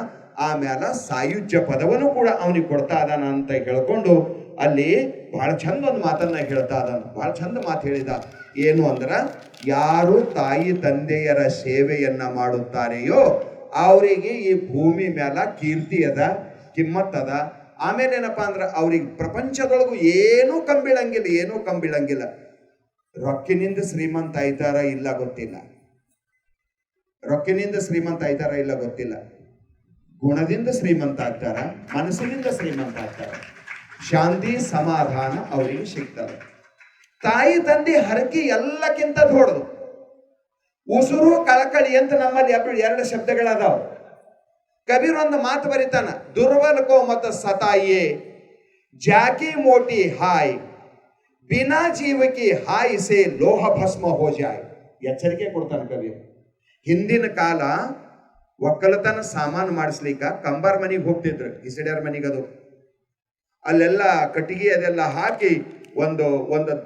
ಆಮೇಲೆ ಸಾಯುಜ್ಯ ಪದವನ್ನು ಕೂಡ ಅವನಿಗೆ ಕೊಡ್ತಾ ಇದಾನ ಅಂತ ಹೇಳ್ಕೊಂಡು ಅಲ್ಲಿ ಬಹಳ ಚಂದ ಒಂದು ಮಾತನ್ನ ಹೇಳ್ತಾ ಇದಾನ. ಬಹಳ ಚಂದ ಮಾತು ಹೇಳಿದ. ಏನು ಅಂದ್ರ, ಯಾರು ತಾಯಿ ತಂದೆಯರ ಸೇವೆಯನ್ನ ಮಾಡುತ್ತಾರೆಯೋ ಅವರಿಗೆ ಈ ಭೂಮಿ ಮೇಲ ಕೀರ್ತಿ ಅದ, ಕಿಮ್ಮತ್ ಅದ. ಆಮೇಲೆ ಏನಪ್ಪಾ ಅಂದ್ರ ಅವ್ರಿಗೆ ಪ್ರಪಂಚದೊಳಗು ಏನೂ ಕಂಬಿಳಂಗಿಲ್ಲ. ರೊಕ್ಕಿನಿಂದ ಶ್ರೀಮಂತ ಆಯ್ತಾರ ಇಲ್ಲ ಗೊತ್ತಿಲ್ಲ, ಗುಣದಿಂದ ಶ್ರೀಮಂತ ಆಗ್ತಾರ, ಮನಸ್ಸಿನಿಂದ ಶ್ರೀಮಂತ ಆಗ್ತಾರ, ಶಾಂತಿ ಸಮಾಧಾನ ಅವರಿಗೆ ಸಿಗ್ತದೆ. ತಾಯಿ ತಂದೆ ಹರಕೆ ಎಲ್ಲಕ್ಕಿಂತ ದೊಡ್ಡದು. ಉಸುರು ಕಳಕಳಿ ಅಂತ ನಮ್ಮಲ್ಲಿ 2 ಶಬ್ದಗಳದಾವ. ಕಬೀರ್ ಒಂದು ಮಾತು ಬರೀತಾನ, ದುರ್ಬಲಕೋ ಮತ ಸತಾಯೇ ಜಾಕಿ ಮೋಟಿ ಹಾಯ್ ಬಿನಾ ಜೀವಕಿ ಹಾಯ್ ಸೇ ಲೋಹ ಭಸ್ಮ ಹೋ ಜಾಯ್. ಎಚ್ಚರಿಕೆ ಕೊಡ್ತಾನೆ ಕಬೀರ್. ಹಿಂದಿನ ಕಾಲ ಒಕ್ಕಲತನ ಸಾಮಾನು ಮಾಡಿಸ್ಲಿಕ್ಕ ಕಂಬಾರ್ ಮನೆಗೆ ಹೋಗ್ತಿದ್ರು, ಇಸಡ್ಯಾರ ಮನೆಗದು. ಅಲ್ಲೆಲ್ಲ ಕಟ್ಟಿಗೆ ಅದೆಲ್ಲ ಹಾಕಿ ಒಂದು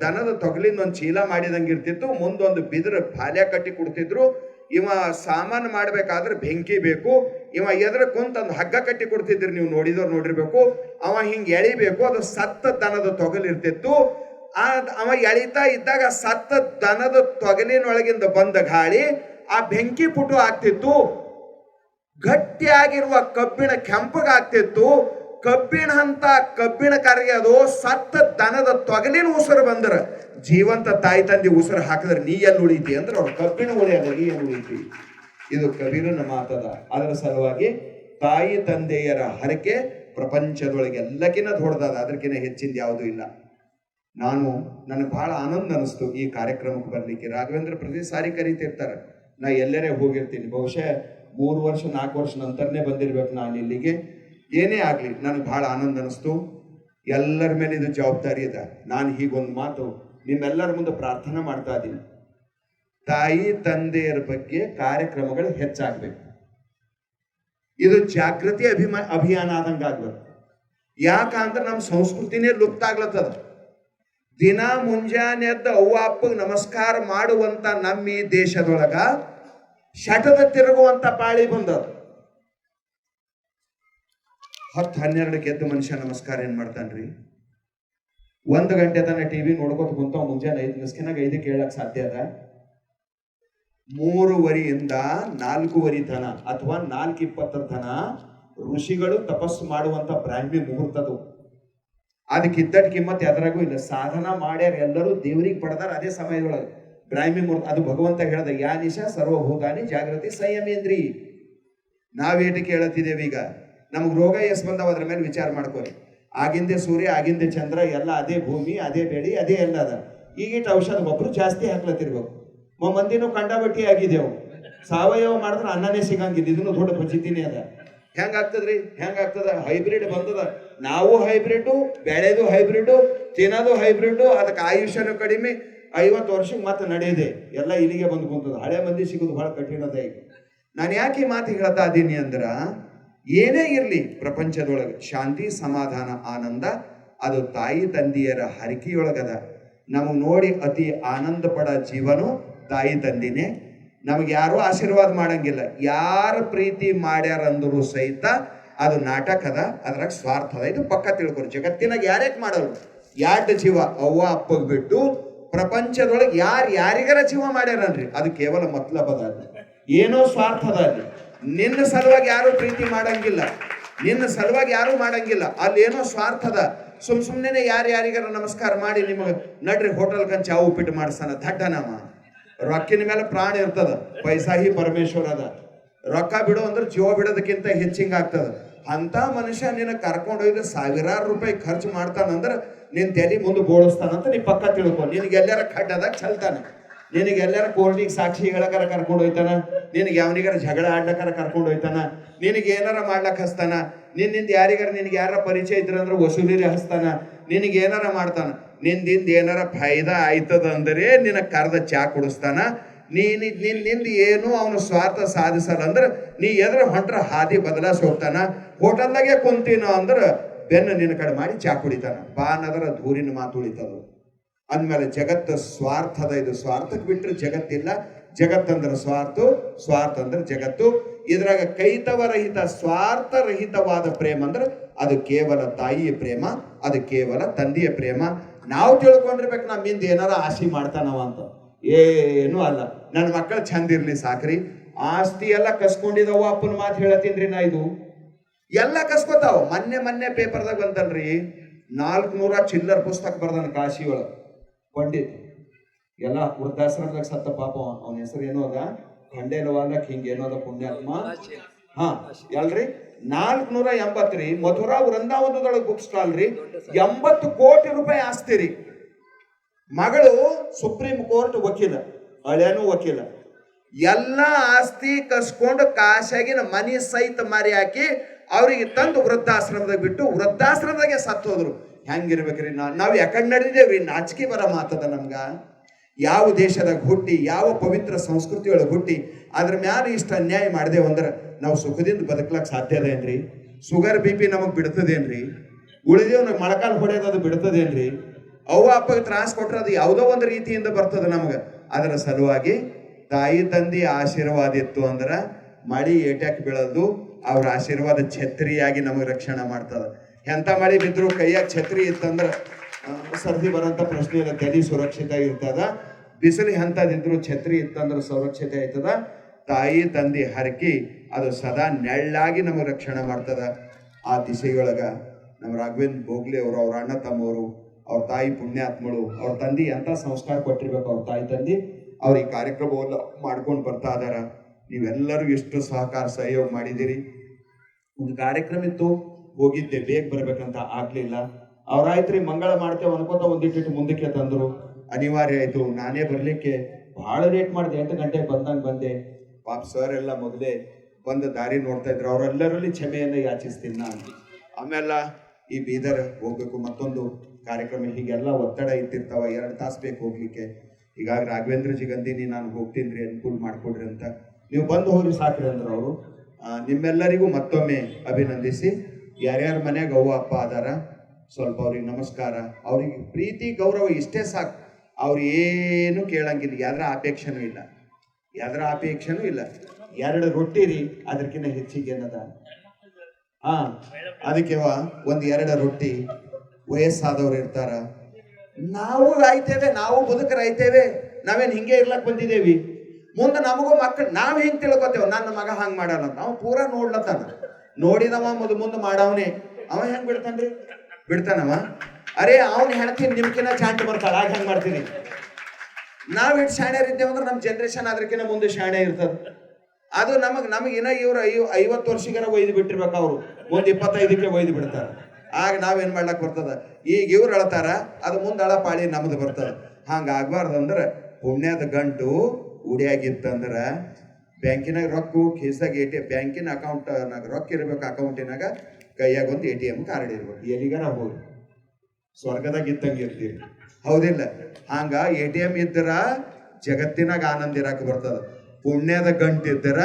ದನದ ತೊಗಲಿಂದ ಒಂದು ಚೀಲ ಮಾಡಿದಂಗೆ ಇರ್ತಿತ್ತು. ಮುಂದೊಂದು ಬಿದಿರು ಪಾಲ್ಯ ಕಟ್ಟಿ ಕೊಡ್ತಿದ್ರು. ಇವ ಸಾಮಾನು ಮಾಡ್ಬೇಕಾದ್ರೆ ಬೆಂಕಿ ಬೇಕು. ಇವ ಎದ್ರ ಕುಂತಂದು ಹಗ್ಗ ಕಟ್ಟಿ ಕೊಡ್ತಿದ್ರು, ನೀವು ನೋಡಿದವ್ರು ನೋಡಿರ್ಬೇಕು. ಅವ ಹಿಂಗೆ ಎಳಿಬೇಕು, ಅದು ಸತ್ತ ದನದ ತೊಗಲಿರ್ತಿತ್ತು. ಅವ ಎಳಿತಾ ಇದ್ದಾಗ ಸತ್ತ ದನದ ತೊಗಲಿನೊಳಗಿಂದ ಬಂದ ಗಾಳಿ ಆ ಬೆಂಕಿ ಪುಟು ಆಗ್ತಿತ್ತು. ಗಟ್ಟಿಯಾಗಿರುವ ಕಬ್ಬಿಣ ಕೆಂಪಗಾಗ್ತಿತ್ತು. ಕಬ್ಬಿಣ ಕರಗಿ ಅದು ಸತ್ತ ದನದ ತೊಗಲಿನ ಉಸಿರು ಬಂದ್ರ ಜೀವಂತ ತಾಯಿ ತಂದೆ ಉಸಿರು ಹಾಕಿದ್ರೆ ನೀ ಎಲ್ಲಿ ಉಳಿತಿ ಅಂದ್ರೆ ಅವ್ರು ಕಬ್ಬಿಣ ಉಳಿಯಲ್ಲ, ನೀ ಎಲ್ಲಿ ಉಳಿತಿ. ಇದು ಕಬೀರನ ಮಾತದ. ಅದರ ಸಲುವಾಗಿ ತಾಯಿ ತಂದೆಯರ ಹರಕೆ ಪ್ರಪಂಚದೊಳಗೆ ಎಲ್ಲಕ್ಕಿಂತ ದೊಡ್ಡದಾದ, ಅದಕ್ಕಿಂತ ಹೆಚ್ಚಿಂದ ಯಾವುದೂ ಇಲ್ಲ. ನನಗೆ ಬಹಳ ಆನಂದ ಅನಿಸ್ತು ಈ ಕಾರ್ಯಕ್ರಮಕ್ಕೆ ಬರಲಿಕ್ಕೆ. ರಾಘವೇಂದ್ರ ಪ್ರತಿ ಸಾರಿ ಕರೀತಿರ್ತಾರೆ, ನಾ ಎಲ್ಲರೇ ಹೋಗಿರ್ತೀನಿ. ಬಹುಶಃ 3 ವರ್ಷ 4 ವರ್ಷ ನಂತರನೇ ಬಂದಿರ್ಬೇಕು ನಾನು ಇಲ್ಲಿಗೆ. ಏನೇ ಆಗಲಿ ನನಗೆ ಬಹಳ ಆನಂದ ಅನಿಸ್ತು. ಎಲ್ಲರ ಮೇಲೆ ಇದು ಜವಾಬ್ದಾರಿ ಇದೆ. ನಾನು ಹೀಗೊಂದು ಮಾತು ನಿಮ್ಮೆಲ್ಲರ ಮುಂದೆ ಪ್ರಾರ್ಥನೆ ಮಾಡ್ತಾ ಇದ್ದೀನಿ, ತಾಯಿ ತಂದೆಯರ ಬಗ್ಗೆ ಕಾರ್ಯಕ್ರಮಗಳು ಹೆಚ್ಚಾಗಬೇಕು. ಇದು ಜಾಗೃತಿ ಅಭಿಯಾನ ಆದಂಗೆ ಆಗ್ಬೇಕು. ಯಾಕಂದ್ರೆ ನಮ್ಮ ಸಂಸ್ಕೃತಿನೇ ಲುಪ್ತ ಆಗ್ಲತ್ತದ. ದಿನ ಮುಂಜಾನೆ ಎದ್ದ ಅವ್ವ ಅಪ್ಪಗೆ ನಮಸ್ಕಾರ ಮಾಡುವಂತ ನಮ್ಮ ಈ ದೇಶದೊಳಗ ಶಟದ ತಿರುಗುವಂತ ಪಾಳಿ ಬಂದದ. 10-12 ಎದ್ದು ಮನುಷ್ಯ ನಮಸ್ಕಾರ ಏನ್ ಮಾಡ್ತಾನ್ರಿ? 1 ಗಂಟೆ ತನ ಟಿವಿ ನೋಡ್ಕೋತ ಕುಂತ ಮುಂಜಾನೆ 5 ನಿಮಿಷನಾಗ 5ಕ್ಕೆ ಹೇಳಕ್ ಸಾಧ್ಯ ಅದ? 3:15 4:15 ತನ ಅಥವಾ 4:20 ತನ ಋಷಿಗಳು ತಪಸ್ಸು ಮಾಡುವಂತ ಬ್ರಾಹ್ಮಿ ಮುಹೂರ್ತದು. ಅದಕ್ಕೆ ಇದ್ದಟ್ ಕಿಮ್ಮತ್ ಎದರಾಗೂ ಇಲ್ಲ. ಸಾಧನ ಮಾಡ್ಯಾರ, ಎಲ್ಲರೂ ದೇವರಿಗೆ ಪಡೆದಾರ ಅದೇ ಸಮಯದೊಳಗೆ ಬ್ರಾಹ್ಮಿ ಮುಹೂರ್ತ. ಅದು ಭಗವಂತ ಹೇಳ್ದ, ಯಾ ನಿಶಾ ಸರ್ವಭೂತಾನಿ ಜಾಗೃತಿ ಸಂಯಮೇಂದ್ರಿ. ನಾವೇಟಕ್ಕೆ ಹೇಳತ್ತಿದ್ದೇವೆ ಈಗ? ನಮ್ಗೆ ರೋಗ ಎಸ್ ಬಂದಾವ ಅದ್ರ ಮೇಲೆ ವಿಚಾರ ಮಾಡ್ಕೋರಿ. ಆಗಿಂದೆ ಸೂರ್ಯ, ಆಗಿಂದೆ ಚಂದ್ರ, ಎಲ್ಲ ಅದೇ ಭೂಮಿ, ಅದೇ ಬೆಳಿ, ಅದೇ ಎಲ್ಲ ಅದ. ಈಗಿಟ್ಟು ಔಷಧ ಒಬ್ರು ಜಾಸ್ತಿ ಹಾಕ್ಲತ್ತಿರ್ಬೇಕು. ಮಂದಿನೂ ಕಂಡಬಟ್ಟಿ ಆಗಿದೆವು. ಸಾವಯವ ಮಾಡಿದ್ರೆ ಅನ್ನನೇ ಸಿಗಂಗಿಲ್ಲ. ಇದನ್ನು ದೊಡ್ಡ ಪಚಿತಿನೇ ಅದ. ಹೆಂಗಾಗ್ತದ್ರಿ? ಹೆಂಗಾಗ್ತದ? ಹೈಬ್ರಿಡ್ ಬಂದದ. ನಾವು ಹೈಬ್ರಿಡ್, ಬೆಳೆದು ಹೈಬ್ರಿಡ್, ತಿನ್ನೋದು ಹೈಬ್ರಿಡ್, ಅದಕ್ಕೆ ಆಯುಷ್ಯನೂ ಕಡಿಮೆ. 50 ವರ್ಷಕ್ಕೆ ಮತ್ತೆ ನಡೆಯದೆ ಎಲ್ಲ ಇಲ್ಲಿಗೆ ಬಂದು ಕುಂತದ. ಹಳೆ ಮಂದಿ ಸಿಗೋದು ಬಹಳ ಕಠಿಣದ. ಈಗ ನಾನು ಯಾಕೆ ಈ ಮಾತು ಹೇಳ್ತಾ ಇದ್ದೀನಿ ಅಂದ್ರ, ಏನೇ ಇರಲಿ ಪ್ರಪಂಚದೊಳಗೆ ಶಾಂತಿ, ಸಮಾಧಾನ, ಆನಂದ ಅದು ತಾಯಿ ತಂದೆಯರ ಹರಕೆಯೊಳಗದ. ನಮಗೆ ನೋಡಿ ಅತಿ ಆನಂದ ಪಡ ಜೀವನು ತಾಯಿ ತಂದಿನೇ. ನಮಗೆ ಯಾರೂ ಆಶೀರ್ವಾದ ಮಾಡಂಗಿಲ್ಲ. ಯಾರು ಪ್ರೀತಿ ಮಾಡ್ಯಾರ ಅಂದರೂ ಸಹಿತ ಅದು ನಾಟಕ ಅದ, ಅದ್ರಾಗ ಸ್ವಾರ್ಥ ಅದ. ಇದು ಪಕ್ಕ ತಿಳ್ಕೊರಿ. ಜಗತ್ತಿನಾಗ ಯಾರ್ಯಾಕೆ ಮಾಡೋರು? 2 ಜೀವ ಅವ್ವ ಅಪ್ಪಗೆ ಬಿಟ್ಟು ಪ್ರಪಂಚದೊಳಗೆ ಯಾರಿಗಾರ ಜೀವ ಮಾಡ್ಯಾರನ್ರಿ, ಅದು ಕೇವಲ ಮತ್ಲಬ ಅದ. ಏನೋ ಸ್ವಾರ್ಥ ಅದ ಅಲ್ಲಿ. ನಿನ್ನ ಸಲುವಾಗಿ ಯಾರು ಪ್ರೀತಿ ಮಾಡಂಗಿಲ್ಲ, ನಿನ್ನ ಸಲುವಾಗಿ ಯಾರು ಮಾಡಂಗಿಲ್ಲ. ಅಲ್ಲಿ ಏನೋ ಸ್ವಾರ್ಥ ಅದ. ಸುಮ್ಮನೆ ಯಾರಿಗಾರ ನಮಸ್ಕಾರ ಮಾಡಿ ನಿಮಗೆ ನಡ್ರಿ ಹೋಟೆಲ್ಗೆ ಚಾವು ಉಪ್ಪಿಟ್ಟು ಮಾಡಿಸ್ತಾನ ದಡ್ಡನಮ್ಮ. ರೊಕ್ಕಿನ ಮೇಲೆ ಪ್ರಾಣ ಇರ್ತದ, ಪೈಸಾಹಿ ಪರಮೇಶ್ವರ ಅದ. ರೊಕ್ಕ ಬಿಡು ಅಂದ್ರೆ ಜೀವ ಬಿಡೋದಕ್ಕಿಂತ ಹೆಚ್ಚಿಂಗ್ ಆಗ್ತದ. ಅಂತ ಮನುಷ್ಯ ನಿನ್ನ ಕರ್ಕೊಂಡೊಯ್ದು ಸಾವಿರಾರು ರೂಪಾಯಿ ಖರ್ಚು ಮಾಡ್ತಾನಂದ್ರೆ ನಿನ್ ತಲೆ ಮುಂದೆ ಬೋಳಿಸ್ತಾನಂತ ನೀ ಪಕ್ಕ ತಿಳ್ಕೊ. ನಿನಗೆಲ್ಲರ ಖಡ್ಡದಾಗ ಚಲ್ತಾನ, ನಿನಗೆಲ್ಲರ ಕೋರ್ಟಿಗೆ ಸಾಕ್ಷಿ ಹೇಳಕರ ಕರ್ಕೊಂಡು ಹೋಯ್ತಾನ, ನಿನಗೆ ಯಾವನಿಗಾರ ಜಗಳ ಆಡ್ಲಕ್ಕಾರ ಕರ್ಕೊಂಡು ಹೋಯ್ತಾನ, ನಿನಗೆ ಏನಾರ ಮಾಡ್ಲಕ್ ಹಸ್ತಾನ, ನಿನ್ನಿಂದ ನಿನಗೆ ಯಾರ ಪರಿಚಯ ಇದ್ರಂದ್ರೆ ವಸೂಲಿರಿ ಹಸ್ತಾನ, ನಿನಗೆ ಏನಾರ ಮಾಡ್ತಾನ. ನಿಂದಿಂದ ಏನಾರ ಫಾಯ್ದಾ ಆಯ್ತದ ಅಂದರೆ ನಿನ್ನ ಕರೆದ ಚಾ ಕುಡಿಸ್ತಾನ. ನಿಂದ ಏನು ಅವನು ಸ್ವಾರ್ಥ ಸಾಧಿಸಲ್ಲ ಅಂದ್ರೆ ನೀ ಎದ್ರ ಹೊಂಟ್ರ ಹಾದಿ ಬದಲಾಸಿ ಹೋಗ್ತಾನ. ಹೋಟೆಲ್ದಾಗೆ ಕುಂತೀನೋ ಅಂದ್ರೆ ಬೆನ್ನು ನಿನ್ನ ಕಡೆ ಮಾಡಿ ಚಾ ಕುಡಿತಾನ. ಬಾನದರ ಧೂರಿನ ಮಾತು ಉಳಿತದು. ಅಂದಮೇಲೆ ಜಗತ್ತು ಸ್ವಾರ್ಥದ. ಇದು ಸ್ವಾರ್ಥಕ್ಕೆ ಬಿಟ್ಟರೆ ಜಗತ್ತಿಲ್ಲ. ಜಗತ್ತಂದ್ರೆ ಸ್ವಾರ್ಥ ಅಂದ್ರೆ ಜಗತ್ತು. ಇದ್ರಾಗ ಕೈತವರಹಿತ ಸ್ವಾರ್ಥರಹಿತವಾದ ಪ್ರೇಮ ಅಂದ್ರೆ ಅದು ಕೇವಲ ತಾಯಿಯ ಪ್ರೇಮ, ಅದು ಕೇವಲ ತಂದೆಯ ಪ್ರೇಮ. ನಾವು ತಿಳ್ಕೊಂಡಿರ್ಬೇಕು ನಮ್ಮಿಂದ ಏನಾರ ಆಸೆ ಮಾಡ್ತಾನವ ಅಂತ. ಏನೂ ಅಲ್ಲ. ನನ್ನ ಮಕ್ಕಳು ಚಂದ ಇರ್ಲಿ ಸಾಕ್ರಿ. ಆಸ್ತಿ ಎಲ್ಲ ಕಸ್ಕೊಂಡಿದವ ಅಪ್ಪನ ಮಾತು ಹೇಳತ್ತೀನ್ರಿ ನಾ. ಇದು ಎಲ್ಲ ಕಸ್ಕೊತಾವ. ಮೊನ್ನೆ ಪೇಪರ್ದಾಗ ಬಂತಲ್ರಿ, 400 ಚಿಲ್ಲರ್ ಪುಸ್ತಕ ಬರ್ದಾನ ಕಾಶಿ ಒಳಗೆ ಪಂಡಿತ್. ಎಲ್ಲ ವೃದ್ಧಾಶ್ರಮದಾಗ ಸತ್ತ ಪಾಪ. ಅವನ ಹೆಸರು ಏನೋ ಅದ, ಖಂಡೇಲವಾಲಕ್ ಹಿಂಗೇನೋ ಅದ ಪುಣ್ಯಾತ್ಮ. ಎಲ್ರಿ 480 ರೀ. ಮಥುರಾ ವೃಂದಾವನದೊಳಗೆ ಬುಕ್ ಸ್ಟಾಲ್ ರೀ. 80 ಕೋಟಿ ರೂಪಾಯಿ ಆಸ್ತಿ ರೀ. ಮಗಳು ಸುಪ್ರೀಂ ಕೋರ್ಟ್ ವಕೀಲ, ಹಳೆಯನೂ ವಕೀಲ. ಎಲ್ಲ ಆಸ್ತಿ ಕಸ್ಕೊಂಡು ಕಾಶಾಗಿನ ಮನಿ ಸಹಿತ ಮಾರಿ ಹಾಕಿ ಅವ್ರಿಗೆ ತಂದು ವೃದ್ಧಾಶ್ರಮದಾಗ ಬಿಟ್ಟು ವೃದ್ಧಾಶ್ರಮದಾಗೆ ಸತ್ತೋದ್ರು. ಹೆಂಗಿರ್ಬೇಕ್ರಿ? ನಾವು ಯಾಕಂಡ್ ನಡೆದೇವ್ರಿ? ನಾಚಿಕೆ ಬರೋ ಮಾತದ ನಮ್ಗ. ಯಾವ ದೇಶದಾಗ ಹುಟ್ಟಿ, ಯಾವ ಪವಿತ್ರ ಸಂಸ್ಕೃತಿಯೊಳಗೆ ಹುಟ್ಟಿ ಅದ್ರ ಮ್ಯಾಲ ಇಷ್ಟ ಅನ್ಯಾಯ ಮಾಡಿದೇವಂದ್ರೆ ನಾವು ಸುಖದಿಂದ ಬದುಕ್ಲಕ್ಕೆ ಸಾಧ್ಯ ಅದೇನ್ರಿ? ಶುಗರ್ BP ನಮಗೆ ಬಿಡ್ತದೇನ್ರಿ? ಉಳಿದೇವ್ ಮೊಳಕಾಲ್ ಹೊಡೆಯೋದು ಬಿಡ್ತದೇನ್ರಿ? ಅವ್ವ ಅಪ್ಪಗೆ ತ್ರಾಸ ಕೊಟ್ರೆ ಅದು ಯಾವುದೋ ಒಂದು ರೀತಿಯಿಂದ ಬರ್ತದೆ ನಮ್ಗೆ. ಅದರ ಸಲುವಾಗಿ ತಾಯಿ ತಂದೆ ಆಶೀರ್ವಾದ ಇತ್ತು ಅಂದ್ರೆ ಮಳಿ ಏಟ್ಯಾಕ್ ಬೀಳೋದು. ಅವ್ರ ಆಶೀರ್ವಾದ ಛತ್ರಿಯಾಗಿ ನಮಗೆ ರಕ್ಷಣೆ ಮಾಡ್ತದ. ಎಂಥ ಮಳೆ ಬಿದ್ರು ಕೈಯಾಗ ಛತ್ರಿ ಇತ್ತಂದ್ರೆ ಸರ್ದಿ ಬರೋಂಥ ಪ್ರಶ್ನೆ ಇಲ್ಲ, ತಲೆ ಸುರಕ್ಷಿತ ಇರ್ತದ. ಬಿಸಿಲು ಎಂಥದಿದ್ರು ಛತ್ರಿ ಇತ್ತಂದ್ರೆ ಸುರಕ್ಷಿತ ಆಯ್ತದ. ತಾಯಿ ತಂದೆ ಹರಕಿ ಅದು ಸದಾ ನೆಳ್ಳಾಗಿ ನಮಗೆ ರಕ್ಷಣೆ ಮಾಡ್ತದ. ಆ ದಿಸೆಯೊಳಗ ನಮ್ಮ ರಾಘವೇಂದ್ರ ಬೋಗ್ಲೆ ಅವರು, ಅವ್ರ ಅಣ್ಣ ತಮ್ಮವರು, ಅವ್ರ ತಾಯಿ ಪುಣ್ಯಾತ್ಮಗಳು, ಅವ್ರ ತಂದೆ ಎಂಥ ಸಂಸ್ಕಾರ ಕೊಟ್ಟಿರ್ಬೇಕು ಅವ್ರ ತಾಯಿ ತಂದೆ, ಅವ್ರ ಈ ಕಾರ್ಯಕ್ರಮವನ್ನು ಮಾಡ್ಕೊಂಡು ಬರ್ತಾ ಇದಾರ. ನೀವೆಲ್ಲರೂ ಎಷ್ಟು ಸಹಯೋಗ ಮಾಡಿದ್ದೀರಿ. ಒಂದು ಕಾರ್ಯಕ್ರಮ ಇತ್ತು, ಹೋಗಿದ್ದೆ, ಬೇಗ ಬರ್ಬೇಕಂತ ಆಗ್ಲಿಲ್ಲ. ಅವ್ರಾಯ್ತ್ರಿ ಮಂಗಳ ಮಾಡ್ತೇವೆ ಅನ್ಕೋತ ಒಂದಿಟ್ಟು ಮುಂದಕ್ಕೆ ತಂದ್ರು, ಅನಿವಾರ್ಯ ಆಯ್ತು. ನಾನೇ ಬರ್ಲಿಕ್ಕೆ ಬಹಳ ಲೇಟ್ ಮಾಡಿದೆ, 8 ಗಂಟೆಗೆ ಬಂದೆ. ಪಾಪ ಸರ್ ಎಲ್ಲ ಮೊದಲೇ ಬಂದು ದಾರಿ ನೋಡ್ತಾ ಇದ್ರು. ಅವರೆಲ್ಲರಲ್ಲಿ ಕ್ಷಮೆಯನ್ನು ಯಾಚಿಸ್ತೀನಿ ನಾನು. ಆಮೇಲೆ ಈ ಬೀದರ್ ಹೋಗ್ಬೇಕು, ಮತ್ತೊಂದು ಕಾರ್ಯಕ್ರಮ, ಹೀಗೆಲ್ಲ ಒತ್ತಡ ಇತ್ತಿರ್ತಾವ, 2 ತಾಸು ಬೇಕು ಹೋಗ್ಲಿಕ್ಕೆ. ಹೀಗಾಗಿ ರಾಘವೇಂದ್ರ ಜಿಗಂದಿನಿ ನಾನು ಹೋಗ್ತೀನಿ, ಅನುಕೂಲ ಮಾಡಿಕೊಡ್ರಿ ಅಂತ. ನೀವು ಬಂದು ಹೋಗಿ ಸಾಕ್ರಿ ಅಂದ್ರೆ ಅವರು. ನಿಮ್ಮೆಲ್ಲರಿಗೂ ಮತ್ತೊಮ್ಮೆ ಅಭಿನಂದಿಸಿ, ಯಾರ್ಯಾರ ಮನೆಯಾಗ ಅವ್ವ ಅಪ್ಪ ಅದಾರ ಸ್ವಲ್ಪ ಅವ್ರಿಗೆ ನಮಸ್ಕಾರ. ಅವ್ರಿಗೆ ಪ್ರೀತಿ ಗೌರವ ಇಷ್ಟೇ ಸಾಕು. ಅವ್ರು ಏನು ಕೇಳಂಗಿಲ್ಲ, ಯಾವ್ದ್ರ ಅಪೇಕ್ಷೆನೂ ಇಲ್ಲ. 2 ರೊಟ್ಟಿ ರೀ, ಅದಕ್ಕಿಂತ ಹೆಚ್ಚಿಗೆ ಏನದ? ಅದಕ್ಕೆ ಒಂದು 2 ರೊಟ್ಟಿ. ವಯಸ್ಸಾದವ್ರು ಇರ್ತಾರ, ನಾವು ಆಯ್ತೇವೆ, ನಾವು ಬದುಕರಾಯ್ತೇವೆ. ನಾವೇನು ಹಿಂಗೆ ಇರ್ಲಕ್ ಬಂದಿದ್ದೇವಿ. ಮುಂದೆ ನಮಗೂ ಮಕ್ಕಳು ನಾವು ಹೆಂಗೆ ತಿಳ್ಕೊತೇವೆ, ನನ್ನ ಮಗ ಹಂಗೆ ಮಾಡಲ್ಲ ಅಂತ. ಅವ ಪೂರ ನೋಡ್ಲತ್ತಾನ, ನೋಡಿದವ ಮುಂದೆ ಮಾಡವನೇ. ಅವ ಹೆಂಗೆ ಬಿಡ್ತಾನವ? ಅರೇ ಅವ್ನು ಹೇಳ್ತೀನಿ, ನಿಮ್ಕಿನ್ನ ಚಾಂಟ್ ಬರ್ತಾಳ, ಆಗ ಹೆಂಗೆ ಮಾಡ್ತೀನಿ? ನಾವು ಇಟ್ಟು ಶಾಣ್ಯರ್ ಇದ್ದೇವೆ ಅಂದ್ರೆ ನಮ್ಮ ಜನ್ರೇಷನ್ ಅದಕ್ಕಿಂತ ಮುಂದೆ ಶಾಣೆ ಇರ್ತದೆ. ಅದು ನಮಗಿನ್ನ ಇವ್ರು 50 ವರ್ಷಗಾರ ಒಯ್ದು ಬಿಟ್ಟಿರ್ಬೇಕು, ಅವರು ಮುಂದೆ 25ಕ್ಕೆ ಒಯ್ದು ಬಿಡ್ತಾರೆ. ಆಗ ನಾವೇನ್ ಮಾಡ್ಲಕ್ ಬರ್ತದ? ಈಗ ಇವ್ರು ಅಳತಾರ, ಅದು ಮುಂದೆ ಅಳ ಪಾಳಿ ನಮ್ದು ಬರ್ತದ. ಹಂಗ ಆಗ್ಬಾರ್ದಂದ್ರ ಪುಣ್ಯದ ಗಂಟು ಉಡಿಯಾಗಿತ್ತಂದ್ರ ಬ್ಯಾಂಕಿನಾಗ ರೊಕ್ಕ, ಕೇಸಾಗ ಬ್ಯಾಂಕಿನ ಅಕೌಂಟ್ನಾಗ ರೊಕ್ಕ ಇರ್ಬೇಕು, ಅಕೌಂಟಿನಾಗ ಕೈಯಾಗ ಒಂದು ATM ಕಾರ್ಡ್ ಇರ್ಬೇಕು. ಎಲ್ಲಿಗಾರ ಹೋಗಿ ಸ್ವರ್ಗದಾಗ ಇದ್ದಂಗೆ ಇರ್ತೀರಿ, ಹೌದಿಲ್ಲ? ಹಂಗ ATM ಇದ್ದರ ಜಗತ್ತಿನಾಗ ಆನಂದ ಇರಾಕ ಬರ್ತದ. ಪುಣ್ಯದ ಗಂಟು ಇದ್ದರ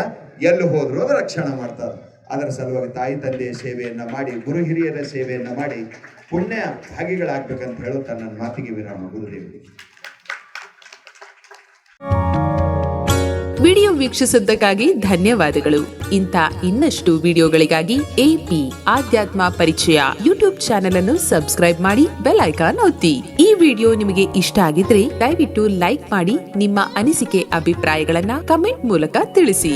ಎಲ್ಲಿ ಹೋದ್ರು ಅದು ರಕ್ಷಣೆ ಮಾಡ್ತದ. ಅದರ ಸಲುವಾಗಿ ತಾಯಿ ತಂದೆಯ ಸೇವೆಯನ್ನ ಮಾಡಿ, ಗುರು ಹಿರಿಯರ ಸೇವೆಯನ್ನ ಮಾಡಿ ಪುಣ್ಯ ಭಾಗಿಗಳಾಗ್ಬೇಕಂತ ಹೇಳುತ್ತಾ ನನ್ನ ಮಾತಿಗೆ ವಿರಾಮ. ಗುರುದೇವರು. ವಿಡಿಯೋ ವೀಕ್ಷಿಸಿದ್ದಕ್ಕಾಗಿ ಧನ್ಯವಾದಗಳು. ಇಂಥ ಇನ್ನಷ್ಟು ವಿಡಿಯೋಗಳಿಗಾಗಿ AP ಆಧ್ಯಾತ್ಮ ಪರಿಚಯ ಯೂಟ್ಯೂಬ್ ಚಾನೆಲ್ ಅನ್ನು ಸಬ್ಸ್ಕ್ರೈಬ್ ಮಾಡಿ, ಬೆಲ್ ಐಕಾನ್ ಒತ್ತಿ. ಈ ವಿಡಿಯೋ ನಿಮಗೆ ಇಷ್ಟ ಆಗಿದ್ರೆ ದಯವಿಟ್ಟು ಲೈಕ್ ಮಾಡಿ, ನಿಮ್ಮ ಅನಿಸಿಕೆ ಅಭಿಪ್ರಾಯಗಳನ್ನ ಕಮೆಂಟ್ ಮೂಲಕ ತಿಳಿಸಿ.